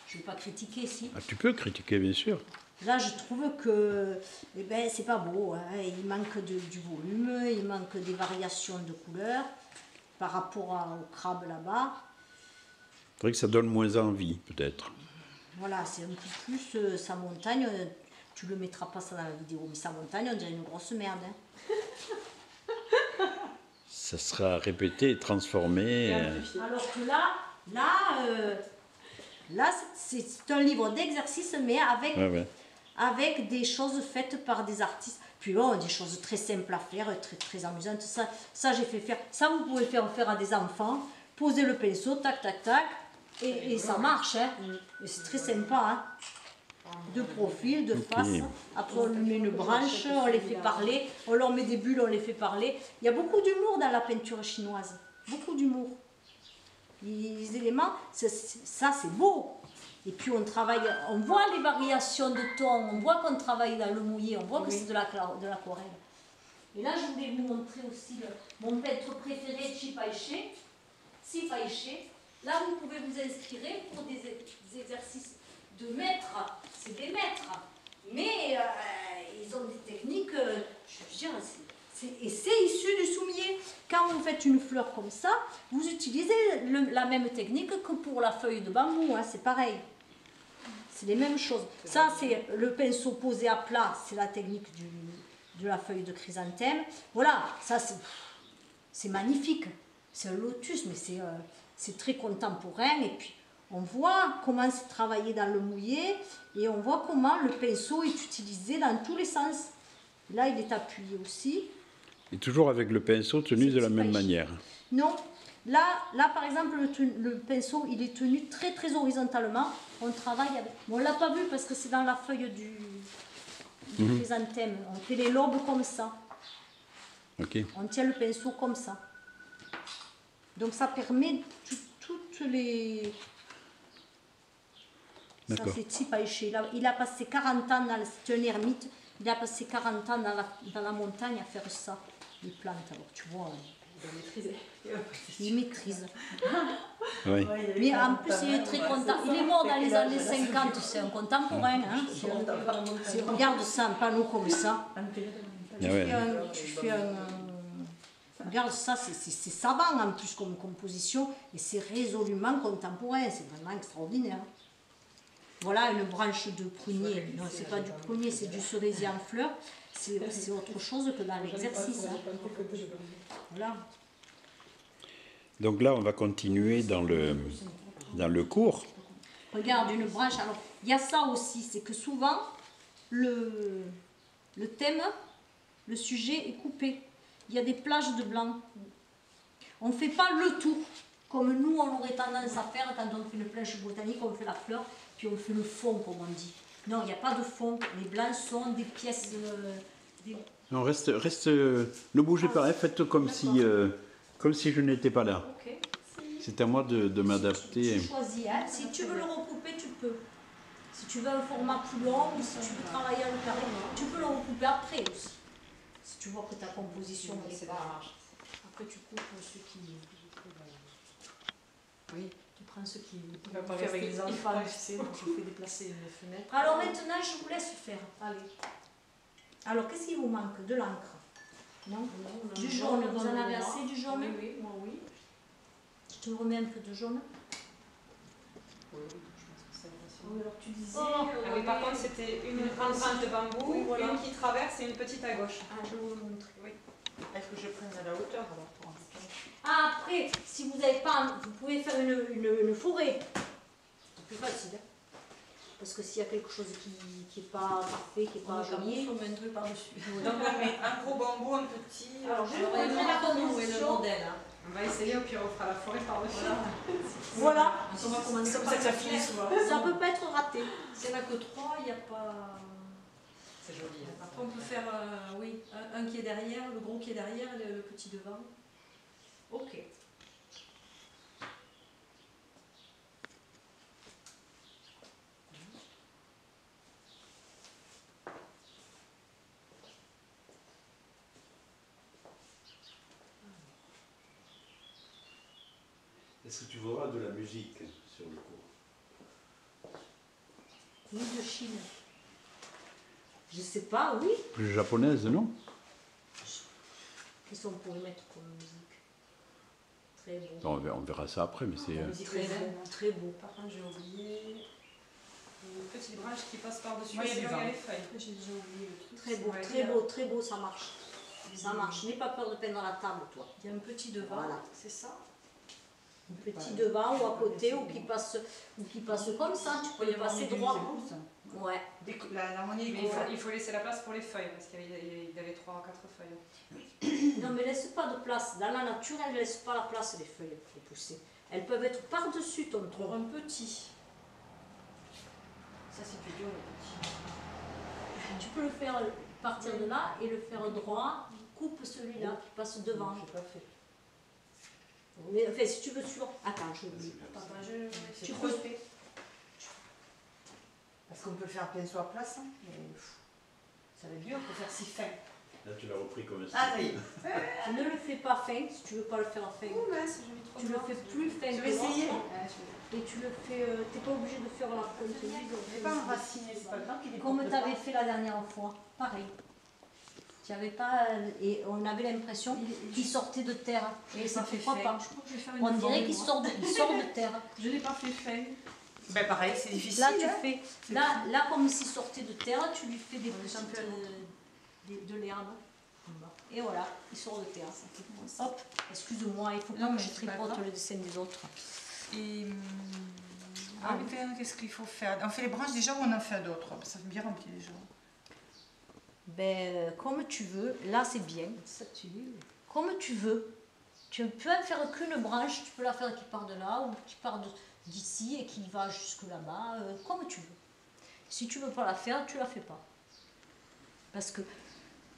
Je ne vais pas critiquer, si. Ah, tu peux critiquer, bien sûr. Là, je trouve que c'est pas beau. Hein. Il manque du volume, il manque des variations de couleurs par rapport au crabe là-bas. C'est vrai que ça donne moins envie, peut-être. Voilà, c'est un peu plus sa montagne. Tu le mettras pas ça dans la vidéo, mais sa montagne, on dirait une grosse merde. Hein. Ça sera répété et transformé. Alors que là, c'est un livre d'exercice, mais avec des choses faites par des artistes. Puis bon, des choses très simples à faire, très, très amusantes. Ça j'ai fait faire. Ça, vous pouvez faire à des enfants. Poser le pinceau, tac, tac, tac. Et ça marche. Hein. Et c'est très sympa. Hein. De profil, de face. Après, on lui met une branche, on les fait parler. On leur met des bulles, on les fait parler. Il y a beaucoup d'humour dans la peinture chinoise. Beaucoup d'humour. Les éléments, ça c'est beau. Et puis on travaille, on voit les variations de ton, on voit qu'on travaille dans le mouillé, on voit que c'est de l'aquarelle. Et là, je voulais vous montrer aussi mon peintre préféré, Sipaiché. Là, vous pouvez vous inscrire pour des exercices de maître, c'est des maîtres. Mais ils ont des techniques, je veux dire, et c'est issu du soumier. Quand vous faites une fleur comme ça, vous utilisez la même technique que pour la feuille de bambou, hein, c'est pareil. C'est les mêmes choses. Ça, c'est le pinceau posé à plat, c'est la technique de la feuille de chrysanthème. Voilà, ça c'est magnifique. C'est un lotus, mais c'est très contemporain. Et puis, on voit comment c'est travaillé dans le mouillé et on voit comment le pinceau est utilisé dans tous les sens. Là, il est appuyé aussi. Et toujours avec le pinceau tenu de la même manière. Non. Là, par exemple, le pinceau, il est tenu très, très horizontalement. On travaille avec... Bon, on ne l'a pas vu parce que c'est dans la feuille du chrysanthème. On fait les lobes comme ça. Okay. On tient le pinceau comme ça. Donc, ça permet toutes les... Ça, c'est Sipaiché. Il a passé 40 ans, c'est un ermite, il a passé 40 ans dans la montagne à faire ça, les plantes. Alors, tu vois... Il maîtrise. Oui. Mais en plus, il est très content. Il est mort dans les années 50, c'est un contemporain. Hein. Regarde ça, un panneau comme ça. Regarde ça, c'est savant en plus comme composition et c'est résolument contemporain. C'est vraiment extraordinaire. Voilà une branche de prunier. Non, c'est pas du prunier, c'est du cerisier en fleurs. C'est autre chose que dans l'exercice. Hein. Voilà. Donc là, on va continuer dans le cours. Regarde, une branche. Alors, il y a ça aussi, c'est que souvent, le thème, le sujet est coupé. Il y a des plages de blanc. On ne fait pas le tout, comme nous, on aurait tendance à faire quand on fait une planche botanique, on fait la fleur, puis on fait le fond, comme on dit. Non, il n'y a pas de fond. Les blancs sont des pièces... Non, reste, ne bougez pas, hein, faites comme si je n'étais pas là. Okay. C'est à moi de m'adapter. Tu choisis, hein. Si tu veux le recouper, tu peux. Si tu veux un format plus long, ou si tu veux travailler à le carré, tu peux le recouper après aussi. Si tu vois que ta composition est pas... Après, tu coupes ceux qui... Oui. Tu prends ceux qui... On va pas faire avec les enfants, tu sais, donc je fais déplacer une fenêtre. Alors maintenant, je vous laisse faire. Allez. Alors, qu'est-ce qu'il vous manque? De l'encre. Non, non, Du le jaune, vous en le avez noir. assez du jaune? Oui, oui, moi oui. Je te remets un peu de jaune. Oui, je pense que ça va aussi. Oui, alors tu disais. Ah oui, par contre, c'était une grande branche de bambou, Oui, voilà. une qui traverse et une petite à gauche. Ah, je vais vous le montrer. Oui. Est-ce que je prenne à la hauteur alors pour un bouquin? Ah, après, si vous n'avez pas, vous pouvez faire une forêt. C'est plus facile. Hein. Parce que s'il y a quelque chose qui n'est pas parfait, qui n'est pas joli. On met un truc par-dessus. Donc on met un gros bambou, un petit. Alors, je vais vous Alors, montrer la où est le composition. modèle. Hein. On va essayer, au pire, on fera la forêt par-dessus. Voilà. On va commencer comme par ça que ça la finit flèche. souvent. Ça ne peut pas être raté. S'il n'y en a que 3, il n'y a pas. C'est joli. Hein. Après, on peut faire oui, un qui est derrière, le gros qui est derrière et le petit devant. Ok. Est-ce que tu verras de la musique sur le cours? Oui, de Chine. Je ne sais pas, oui. Plus japonaise, non? Qu'est-ce qu'on pourrait mettre comme musique? Très beau. On verra ça après, mais c'est... La musique Très résine. beau, très beau. Par contre, j'ai oublié une petite branche qui passe par-dessus. Moi, il y a sinon, du vent. les feuilles. J'ai déjà oublié le truc. Très beau, Ouais, très beau, ça marche. Ça marche. N'aie pas peur de peindre la table, toi. Il y a un petit devant, Voilà. c'est ça. Un petit devant ou à côté ou qui passe comme ça, tu peux le passer droit. Ouais. L'harmonie Mais il faut laisser la place pour les feuilles, parce qu'il y avait 3 ou 4 feuilles. Non mais laisse pas de place. Dans la nature, elle ne laisse pas la place les feuilles pour pousser. Elles peuvent être par-dessus ton Pour tronc. un petit. Ça c'est plus dur le petit. Tu peux le faire partir de là et le faire droit. Coupe celui-là qui passe devant. J'ai pas fait. Mais enfin, si tu veux sur... Attends, je oublie. Papa, C'est Tu trop peux- épais. Parce qu'on peut le faire pinceau à place, hein, mais ça va être dur pour faire si fin. Là, tu l'as repris comme ça. Ah oui. Ne le fais pas fin si tu veux pas le faire fin. Oh mince, j'ai mis trop Tu de le noir. fais plus fin Je que vais essayer. l'autre. Et tu le fais... t'es pas obligé de faire la pointe Je vais pas enraciner, c'est pas grave qu'il est comme tu avais fait la dernière fois. Pareil. Tu avais pas... Et on avait l'impression qu'il sortait de terre. Et ça fait pas. Je crois que je vais faire une On dirait forme, qu'il moi. sort de terre. Je n'ai pas fait fin. Ben pareil, c'est difficile. Là, tu hein. fais... Là, comme s'il sortait de terre, tu lui fais des Ouais, petites... j'en fais un autre. de l'herbe. Et voilà, il sort de terre. Hop, excuse-moi, il faut Non, pas mais que je c'est pas tripote grave. le dessin des autres. Et Ah, qu'est-ce qu'il faut faire? On fait les branches déjà ou on en fait d'autres? Ça fait bien rempli déjà. Ben, comme tu veux, là c'est bien. Ça tue. Comme tu veux. Tu peux en faire qu'une branche, tu peux la faire qui part de là ou qui part d'ici et qui va jusque là-bas, comme tu veux. Si tu veux pas la faire, tu la fais pas. Parce que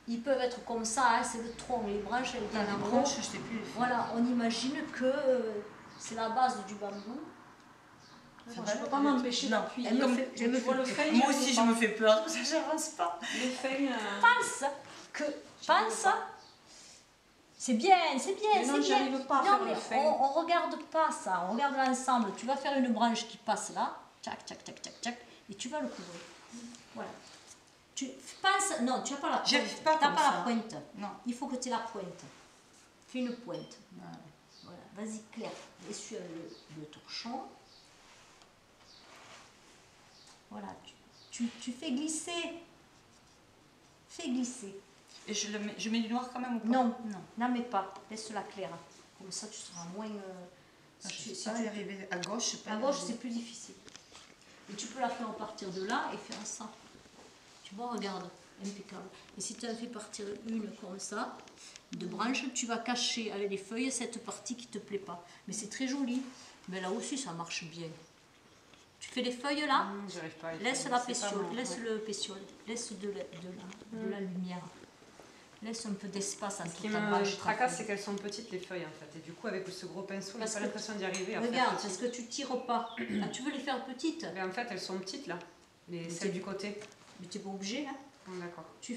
ils peuvent être comme ça, hein, c'est le tronc, les branches elles Dans viennent les en haut. branches, je sais plus les faire. Voilà, on imagine que c'est la base du bambou. C'est Moi, vrai, je ne peux pas m'empêcher Non, d'appuyer. elle me fait- elle me tu vois fait le peur. fin, Moi j'arrive aussi, je pas. me fais peur, comme ça j'avance pas. Le fin, Pense, c'est bien, c'est bien, Mais non, c'est bien. j'arrive pas à Non, faire mais le fin. on regarde pas ça, on regarde l'ensemble. Tu vas faire une branche qui passe là, tchac, tchac, tchac, tchac, tchac, et tu vas le couvrir. Voilà. Tu penses, non, tu n'as pas la pointe. J'arrive pas T'as comme pas ça. la pointe. Non. Il faut que tu aies la pointe. Fais une pointe. Voilà. Voilà, vas-y Claire, essuie le torchon. Voilà, tu fais glisser. Fais glisser. Et je mets du noir quand même ou pas? Non, Non. n'en mets pas, laisse-la claire. Comme ça, tu seras moins... Je si ne tu- sais pas si y tu- arriver à gauche. je sais pas à y gauche, arriver. c'est plus difficile. Et tu peux la faire partir de là et faire ça. Tu vois, regarde, impeccable. Et si tu en fais partir une comme ça, de branche, tu vas cacher avec les feuilles cette partie qui ne te plaît pas. Mais c'est très joli. Mais là aussi, ça marche bien. Tu fais les feuilles là, J'arrive pas à les laisse faire, la c'est pas pétiole, bon, laisse ouais. le pétiole, laisse de la lumière. Laisse un peu d'espace entre Ce qui ta me branche et ta tracasse, feuille. c'est qu'elles sont petites les feuilles en fait. Et du coup, avec ce gros pinceau, j'ai Parce pas que- l'impression d'y arriver à faire Regarde, petit. parce que tu tires pas. Ah, tu veux les faire petites, Mais en fait, elles sont petites là, Mais celles t'es- du côté. mais tu n'es pas obligé. Hein. Oh, d'accord. Si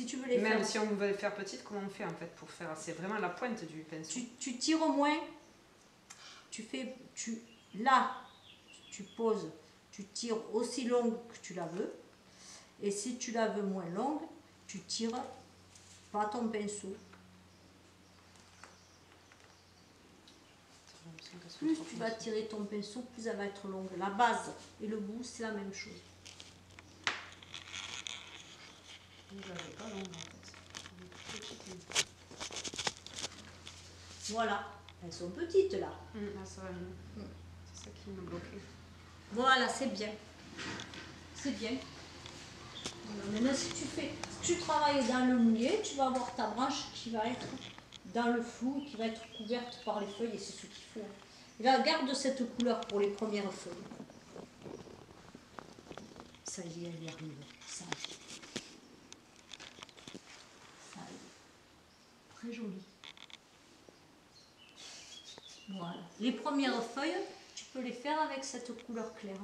tu veux les Même faire, si on veut les faire petites, comment on fait en fait pour faire? C'est vraiment la pointe du pinceau. tu tires au moins. Là, tu poses, tu tires aussi longue que tu la veux. Et si tu la veux moins longue, tu tires pas ton pinceau. Plus tu vas tirer ton pinceau, plus elle va être longue. La base et le bout, c'est la même chose. Pas longue en fait. Voilà, elles sont petites là. Là ça va mieux. C'est ça qui me bloquait. Voilà, c'est bien. C'est bien. Voilà, maintenant, si tu travailles dans le moulier, tu vas avoir ta branche qui va être dans le flou, qui va être couverte par les feuilles, et c'est ce qu'il faut. Et là, garde cette couleur pour les premières feuilles. Ça y est, elle y arrive. Ça y est. Ça y est. Très joli. Voilà. Les premières feuilles, tu peux les faire avec cette couleur claire.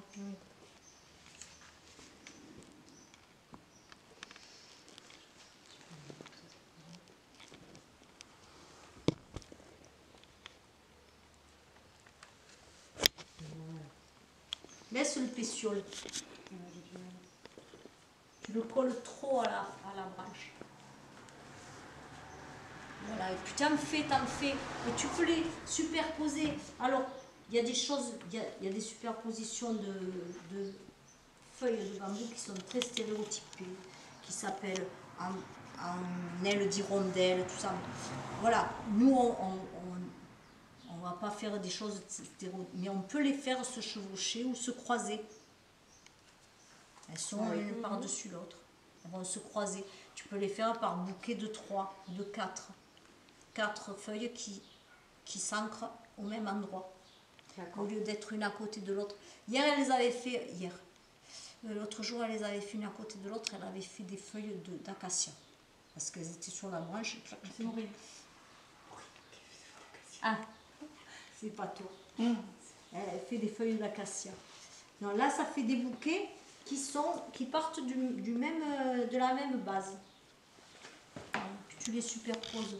Laisse le pétiole. Tu le colles trop à la branche. Voilà, et puis t'en fais. Et tu peux les superposer. Alors, il y a des choses, il y a des superpositions de feuilles de bambou qui sont très stéréotypées, qui s'appellent en aile d'hirondelle, tout ça. Voilà, nous on va pas faire des choses stéréotypées, mais on peut les faire se chevaucher ou se croiser. Elles sont l'une par-dessus l'autre. Elles vont se croiser. Tu peux les faire par bouquet de 3, de 4. 4 feuilles qui s'ancrent au même endroit. Au lieu d'être une à côté de l'autre. Hier, elle les avait fait, l'autre jour, elle les avait fait une à côté de l'autre, elle avait fait des feuilles d'acacia. Parce qu'elles étaient sur la branche. C'est horrible. Ah, c'est pas toi. Elle fait des feuilles d'acacia. Non, là, ça fait des bouquets qui partent de la même base. Tu les superposes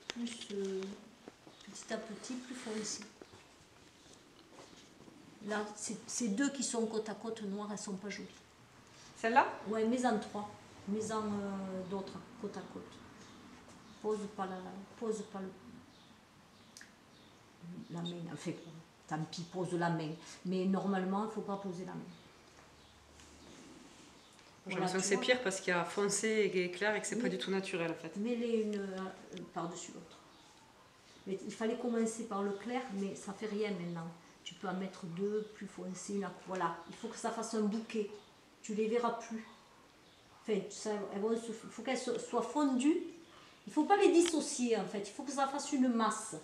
plus petit à petit, plus foncé. Là, ces deux qui sont côte à côte noires, elles sont pas jolies. Celle-là? Ouais, mets-en 3. Mets-en d'autres côte à côte. Pose pas la main. Enfin, tant pis, pose la main. Mais normalement, il ne faut pas poser la main. J'ai l'impression que c'est pire parce qu'il y a foncé et clair et que c'est pas du tout naturel en fait. Mets-les une par-dessus l'autre. Mais il fallait commencer par le clair, mais ça fait rien maintenant. Tu peux en mettre 2, plus foncé, une. Voilà, il faut que ça fasse un bouquet. Tu les verras plus. Enfin, il faut qu'elles soient fondues. Il ne faut pas les dissocier en fait. Il faut que ça fasse une masse.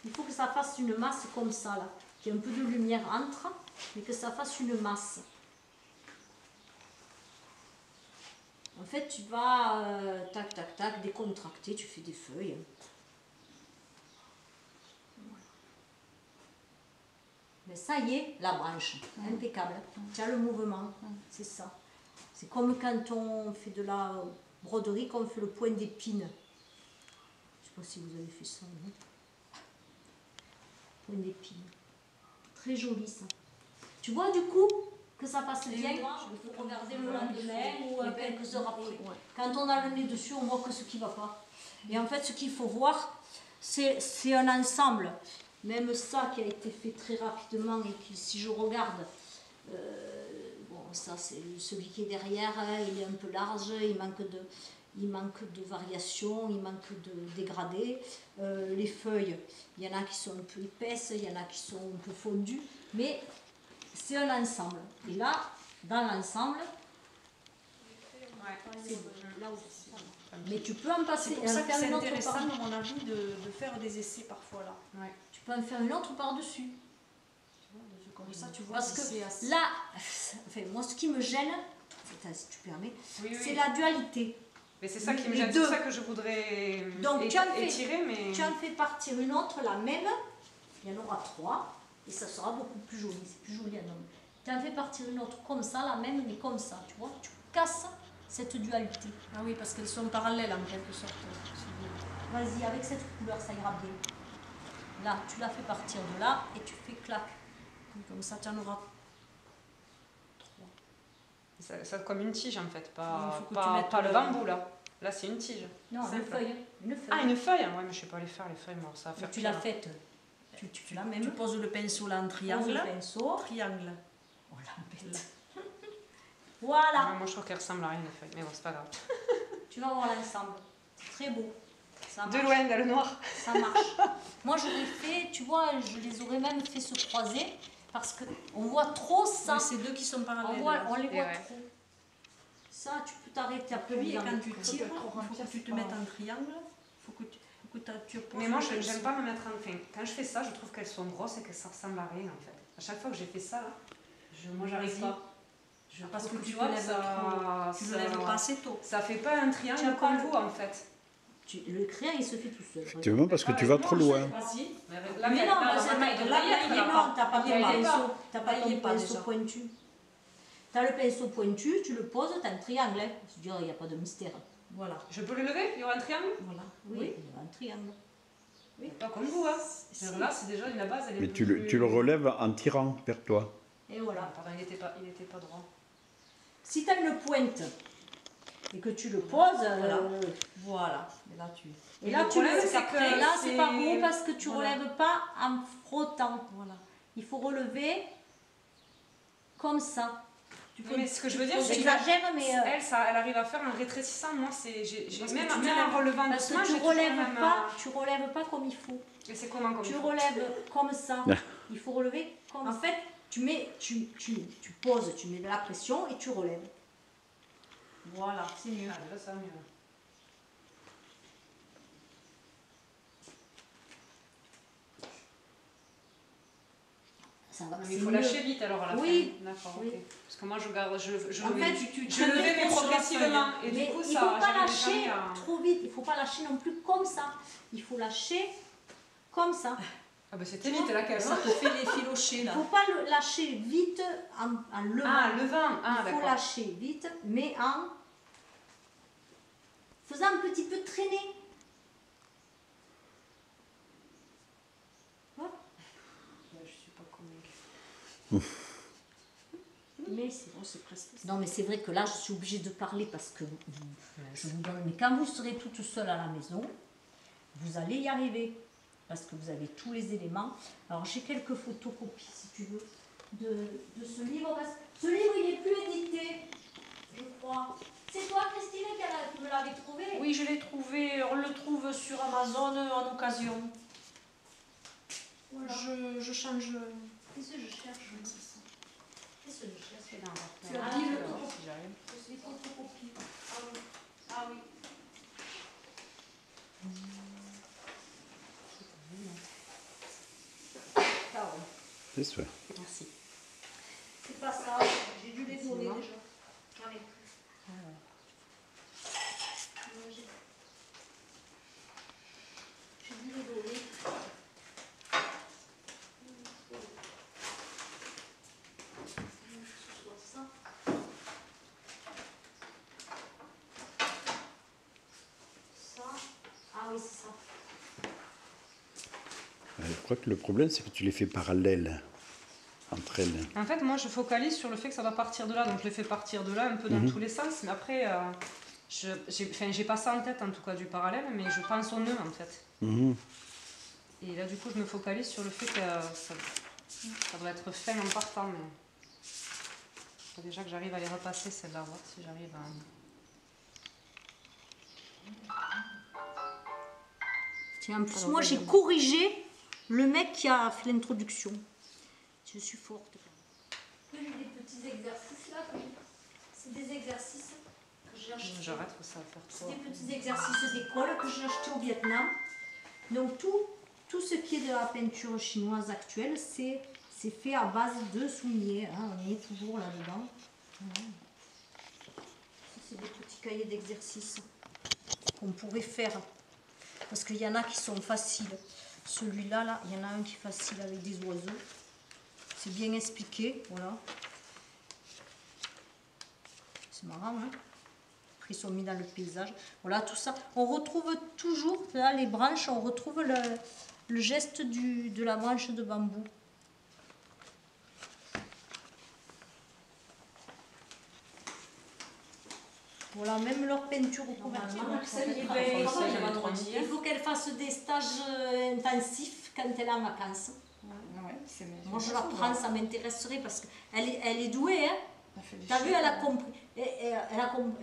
Il faut que ça fasse une masse comme ça là. Qu'il y ait un peu de lumière entre, mais que ça fasse une masse. En fait, tu vas tac, tac, tac, décontracter, tu fais des feuilles. Voilà. Mais ça y est, la branche, impeccable. Tu as le mouvement, c'est ça. C'est comme quand on fait de la broderie, qu'on fait le point d'épine. Je ne sais pas si vous avez fait ça, non? Point d'épine. Très joli ça. Tu vois du coup que ça passe bien, il faut regarder le lendemain ou quelques heures après. Quand on a le nez dessus, on voit que ce qui ne va pas. Et en fait, ce qu'il faut voir, c'est un ensemble. Même ça qui a été fait très rapidement et qui, si je regarde, bon, ça c'est celui qui est derrière, il est un peu large, il manque de variation, il manque de dégradé. Les feuilles, il y en a qui sont un peu épaisses, il y en a qui sont un peu fondues, mais c'est un ensemble. Et là, dans l'ensemble, c'est là où mais tu peux en passer. C'est pour ça que c'est intéressant, à mon avis, de faire des essais parfois là. Ouais. Tu peux en faire une autre par-dessus. Comme ça, tu vois. Parce que là, enfin, moi, ce qui me gêne, si tu permets, c'est la dualité. Mais c'est ça qui me gêne, c'est ça que je voudrais étirer. Mais tu en fais partir une autre, la même, il y en aura 3, et ça sera beaucoup plus joli. C'est plus joli à nombre. Tu en fais partir une autre comme ça, la même, mais comme ça, tu vois. Tu casses cette dualité. Ah oui, parce qu'elles sont parallèles en quelque sorte. Vas-y, avec cette couleur, ça ira bien. Là, tu la fais partir de là, et tu fais clac. Comme ça, tu en auras 3. ça comme une tige en fait, pas le le bambou là. Là, c'est une tige. Non, une Simple. feuille. Une feuille. Ah, une feuille. Ouais, mais je sais pas les faire, les feuilles, moi, ça va faire Tu pire. l'as faite. Tu l'as même. Tu poses le pinceau là en Pose triangle. le pinceau. Triangle. Oh l'embête. Voilà. Ouais, moi, je trouve qu'elle ressemble à rien, les feuilles. Mais bon, c'est pas grave. Tu vas voir l'ensemble. C'est très beau. Ça De marche. loin, dans le noir. Ça marche. Moi, j'aurais fait, tu vois, je les aurais même fait se croiser parce qu'on voit trop ça. Oui, c'est deux qui sont On, parallèles. on les Et voit ouais. trop. Ça, tu peux t'arrêter après. Oui, et dans quand le tu truc. tires, il faut que tu te mettes en triangle. Il faut que tu poses Mais moi, le j'aime pinceau. pas me mettre en fin. Quand je fais ça, je trouve qu'elles sont grosses et que ça ressemble à rien, en fait. À chaque fois que j'ai fait ça, là, moi, j'arrive Vas-y. pas. Parce que tu vois, le lèves ça, tu le lèves pas assez tôt. ça fait pas un triangle Tu as comme pas vous, en fait. Le crayon, il se fait tout seul. Effectivement, parce que tu vas trop loin. Vas-y. Mais non, t'as pas ton pinceau. T'as pas il y ton est pas pinceau déjà. pointu. T'as le pinceau pointu, tu le poses, t'as un triangle. Hein. Je veux dire, il n'y a pas de mystère. Voilà. Je peux le lever? Il y aura un triangle? Voilà. Oui, il y a un triangle. Pas comme vous, hein. Là, c'est déjà la base, elle est Mais un tu peu le, plus- tu le relèves en tirant vers toi. Et Ah, voilà. pardon, il était pas droit. Si tu as une pointe et que tu le poses, Voilà. Et là, tu... et là Le tu problème, le c'est que là c'est pas c'est- beau parce que tu Voilà. relèves pas en frottant. Voilà. Il faut relever comme ça. Mais ce que je veux dire, c'est que J'exagère, mais elle, ça, elle arrive à faire un rétrécissant. Moi, c'est Parce que même tu en relevant parce doucement, que j'ai tu toujours relèves même, pas, tu relèves pas comme il faut. Et c'est comment comme Tu il faut relèves comme ça. Il faut relever comme en fait, tu poses, tu mets de la pression et tu relèves. Voilà, c'est mieux. Ah, là, ça va mieux. Ça va. Mais c'est il faut mieux. lâcher vite alors à la Oui. fin. D'accord, Oui. ok. Parce que moi, je garde, je En fait, tu je le mets mais mets sur la progressivement. Et Mais du coup, il ça, ne faut pas j'arrive lâcher jamais à- trop vite, il ne faut pas lâcher non plus comme ça. Il faut lâcher comme ça. Ah bah c'était vite là, quand Ça même. te fait les filochés Il ne là. faut pas le lâcher vite en levant. Ah, le vent. Ah, il faut d'accord. lâcher vite, mais en faisant un petit peu traîner. Voilà. Je suis pas convaincue. Mais c'est Bon, c'est presque. non, mais c'est vrai que là, je suis obligée de parler parce que je vous donne. Mais quand vous serez toute seule à la maison, vous allez y arriver parce que vous avez tous les éléments. Alors, j'ai quelques photocopies, si tu veux, de ce livre. Parce que ce livre, il n'est plus édité, je crois. C'est toi, Christine, qui me l'avais trouvé. Oui, je l'ai trouvé. On le trouve sur Amazon en occasion. Voilà. Je change. Qu'est-ce que je cherche Qu'est-ce que je cherche Tu as Ah, dit le alors, topo. Si j'arrive. les photocopies. Ah oui. Ah oui. Ah ouais. C'est ça. Merci. C'est pas ça, j'ai dû les donner déjà. J'en ai plus. J'ai dû les donner. Ce soit ça. Ça. Ah oui, c'est ça. Je crois que le problème, c'est que tu les fais parallèles entre elles. En fait, moi, je focalise sur le fait que ça va partir de là. Donc, je les fais partir de là un peu dans tous les sens. Mais après, j'ai pas ça en tête, en tout cas, du parallèle. Mais je pense au nœud, en fait. Mhm. Et là, du coup, je me focalise sur le fait que ça doit être fin en partant. Mais faut déjà que j'arrive à les repasser, celle-là, voir si j'arrive à... Tiens, en plus, Alors, moi, j'ai voyons. corrigé le mec qui a fait l'introduction. Je suis forte. J'ai des petits exercices là. C'est des exercices que j'ai achetés. J'arrête que ça va faire C'est trop. des petits exercices d'école que j'ai achetés au Vietnam. Donc, tout ce qui est de la peinture chinoise actuelle, c'est fait à base de souliers. Hein. On est toujours là-dedans. Voilà. Ça, c'est des petits cahiers d'exercices qu'on pourrait faire. Parce qu'il y en a qui sont faciles. Celui-là, là, il y en a un qui est facile avec des oiseaux. C'est bien expliqué, voilà. C'est marrant, hein. Après, ils sont mis dans le paysage. Voilà, tout ça. On retrouve toujours, là, les branches, on retrouve le geste de la branche de bambou. Voilà, même leur peinture au couverture. Normalement, Axel, il Ben, est il travaille faut- vendredi. il faut qu'elle fasse des stages intensifs quand elle est en vacances. Ouais, c'est bien. Moi, je la prends, ça m'intéresserait parce qu'elle est douée. Hein. Elle fait des T'as vu, choses. elle a compris.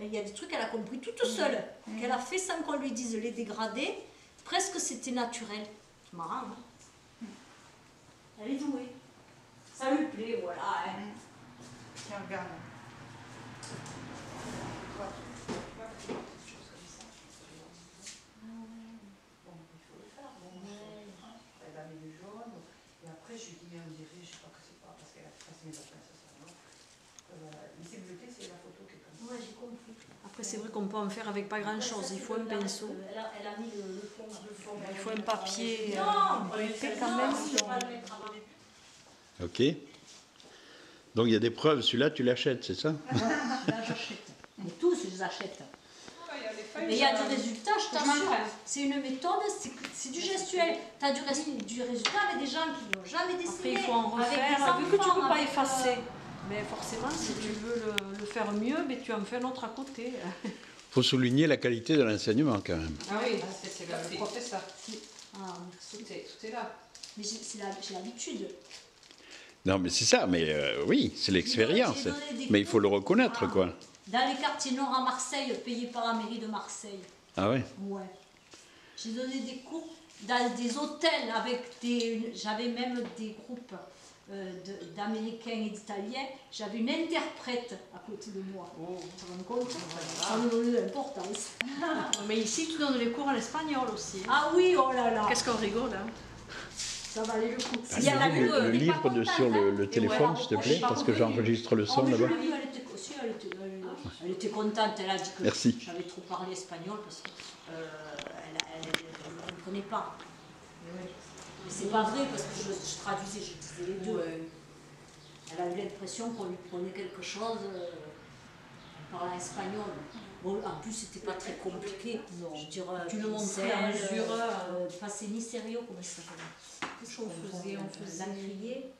Il y a des trucs qu'elle a compris toute seule, qu'elle a fait sans qu'on lui dise les dégradés. Presque c'était naturel. C'est marrant. Hein. Elle est douée. Ça lui plaît, voilà. Hein. Tiens, regarde. Elle a mis du jaune, et après je lui dis, mais on dirait, je sais pas que c'est pas, parce qu'elle a passé mes vacances à ça. Mais c'est bleuté, c'est la photo qui est comme ça. Ouais, j'ai compris. Après, c'est vrai qu'on peut en faire avec pas grand chose. Il faut un pinceau. Elle a mis le fond. Il faut un papier Non, épais quand même. on va le mettre avant. Ok. Donc il y a des preuves, celui-là tu l'achètes, c'est ça? Là, j'achète. Mais tous, je les achète. Il y a des feuilles, Mais il y a du résultat, je m'en t'assure. prends. C'est une méthode, c'est du gestuel. Tu as du résultat avec des gens qui n'ont jamais Après, dessiné. il faut en avec des refaire. Vu que tu enfants, peux pas avec, effacer. Mais forcément, si tu veux le faire mieux, mais tu en fais un autre à côté. Faut souligner la qualité de l'enseignement quand même. Ah oui, c'est le professeur. Ah, merci. Tout est là. Mais j'ai l'habitude. Non mais c'est ça, mais oui, c'est l'expérience. J'ai donné des Mais il faut le cours. reconnaître Ah. quoi. Dans les quartiers nord à Marseille, payés par la mairie de Marseille. Ah ouais? Ouais. J'ai donné des cours dans des hôtels avec des. J'avais même des groupes d'Américains et d'Italiens. J'avais une interprète à côté de moi. Tu te rends compte? Ça me donne de l'importance. Mais ici, tu donnes les cours en espagnol aussi. Hein. Ah oui, oh là là. Qu'est-ce qu'on rigole, hein? Ça valait le coup. Ah, Il y a la le elle est pas livre contente, sur hein. le téléphone, s'il te plaît, parce que j'enregistre le Oh, son mais je là-bas. l'ai vu, elle était contente, elle a dit que Merci. j'avais trop parlé espagnol parce qu'elle ne comprenait pas. Mais c'est pas vrai parce que je traduisais, je disais les deux. Elle a eu l'impression qu'on lui prenait quelque chose, elle parlait espagnol. Bon, en plus, c'était pas très compliqué. Non. Je veux dire, Tu le montrais pincel, à mesure. Passer ni sérieux, comment ça s'appelle? Qu'est-ce qu'on faisait? On faisait. L'encrier.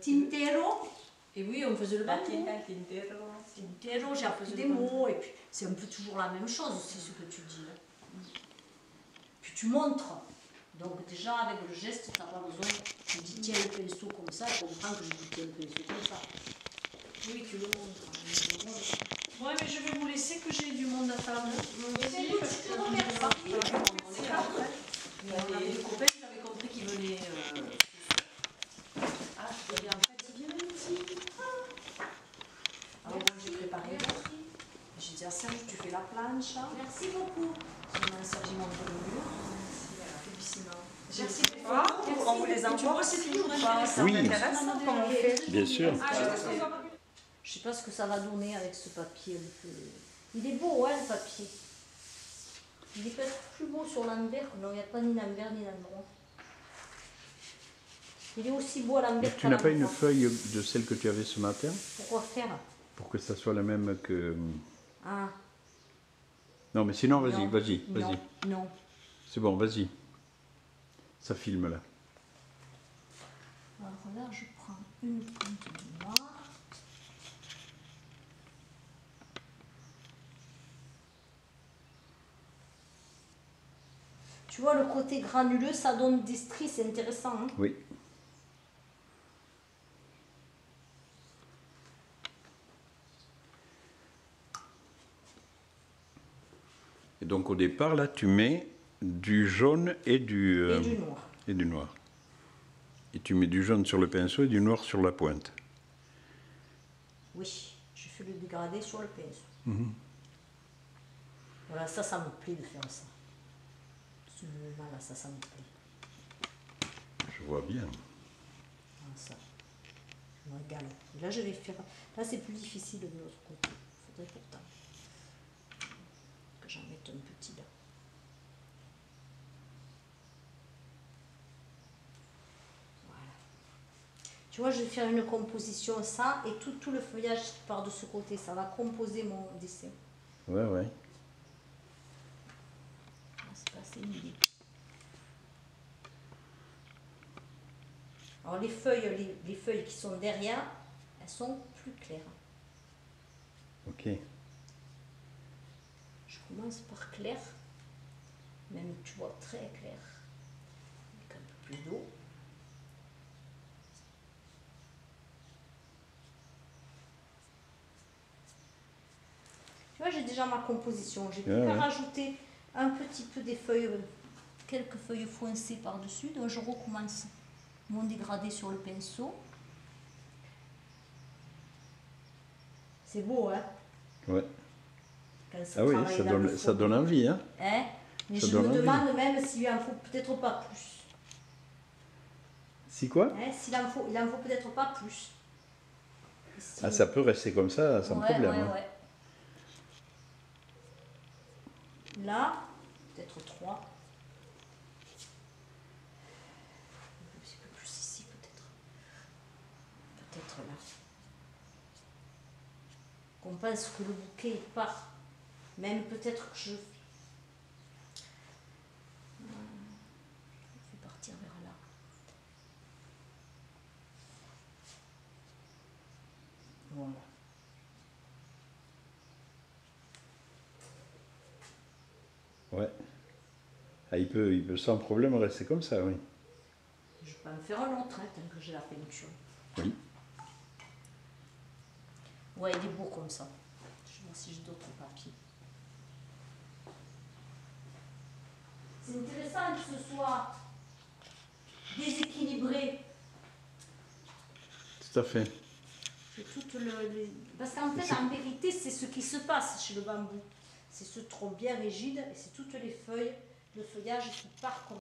Tintero. Et oui, on faisait le bambou. Tintero, j'ai appris des mots, et puis c'est un peu toujours la même chose aussi ce que tu dis. Puis tu montres. Donc déjà avec le geste, tu n'as pas besoin. Tu dis tiens le pinceau comme ça, je comprends que je dis tiens le pinceau comme ça. Oui, tu le montres. Ouais, mais je vais vous laisser que j'ai du monde à table. Je te remercie. On avait des copains, j'avais compris qu'ils venaient. Ah, je en fait, bien petit. Alors moi j'ai préparé. J'ai dit à Serge, tu fais la planche. Merci beaucoup. Serge il monte le mur. Et puis sinon. Merci. On vous les envoie c'est aussi toujours ou pas? Ça Oui. m'intéresse, comment on fait? Bien sûr. Je sais pas ce que ça va donner avec ce papier. Il est beau, hein, le papier. Il est peut-être plus beau sur l'envers. Non, il n'y a pas ni l'envers ni l'endroit. Il est aussi beau à l'envers Tu qu'à n'as pas une l'endroit. feuille de celle que tu avais ce matin Pourquoi faire? pour que ça soit la même que. Ah, Non, mais sinon, vas-y, non. vas-y, Non, vas-y. non. C'est bon, vas-y. Ça filme là. Alors là, je prends une pointe de noir. Tu vois, le côté granuleux, ça donne des stries, c'est intéressant. Hein. Oui. Et donc au départ, là, tu mets du jaune et du noir. et du noir. Et tu mets du jaune sur le pinceau et du noir sur la pointe. Oui, je fais le dégradé sur le pinceau. Voilà, ça me plaît de faire ça. Voilà, ça me plaît. Je vois bien. Voilà, ça. Je me régale. Et là, je vais faire. Là, c'est plus difficile de l'autre côté. Il faudrait pourtant que j'en mette un petit là. Voilà. Tu vois, je vais faire une composition, ça, et tout le feuillage qui part de ce côté, ça va composer mon dessin. Ouais, ouais. C'est pas assez midi. Alors les feuilles qui sont derrière, elles sont plus claires. Ok. commence par clair, même tu vois très clair, avec un peu plus d'eau. Tu vois, j'ai déjà ma composition, j'ai plus qu'à rajouter un petit peu des feuilles, quelques feuilles foncées par-dessus, donc je recommence mon dégradé sur le pinceau. C'est beau, hein? Ouais. Quand Ah oui, travaille dans le ça fond. donne envie, hein. Hein? Mais Ça je donne me envie. demande même s'il en faut peut-être pas plus. Si quoi? Hein? Il en faut peut-être pas plus. Si- Ah, ça peut rester comme ça sans problème. Hein. Ouais. Là, peut-être 3. Un petit peu plus ici, peut-être. Peut-être là. Qu'on pense que le bouquet part. Même peut-être que je fais partir vers là. Voilà. Ouais. Ah, il peut sans problème rester comme ça, oui. Je peux en faire un autre hein, tant que j'ai la peinture. Oui. Ouais, il est beau comme ça. Je vais voir si j'ai d'autres papiers. C'est intéressant que ce soit déséquilibré. Tout à fait. Parce qu'en fait, en vérité, c'est ce qui se passe chez le bambou. C'est ce tronc bien rigide et c'est toutes les feuilles, le feuillage qui part comme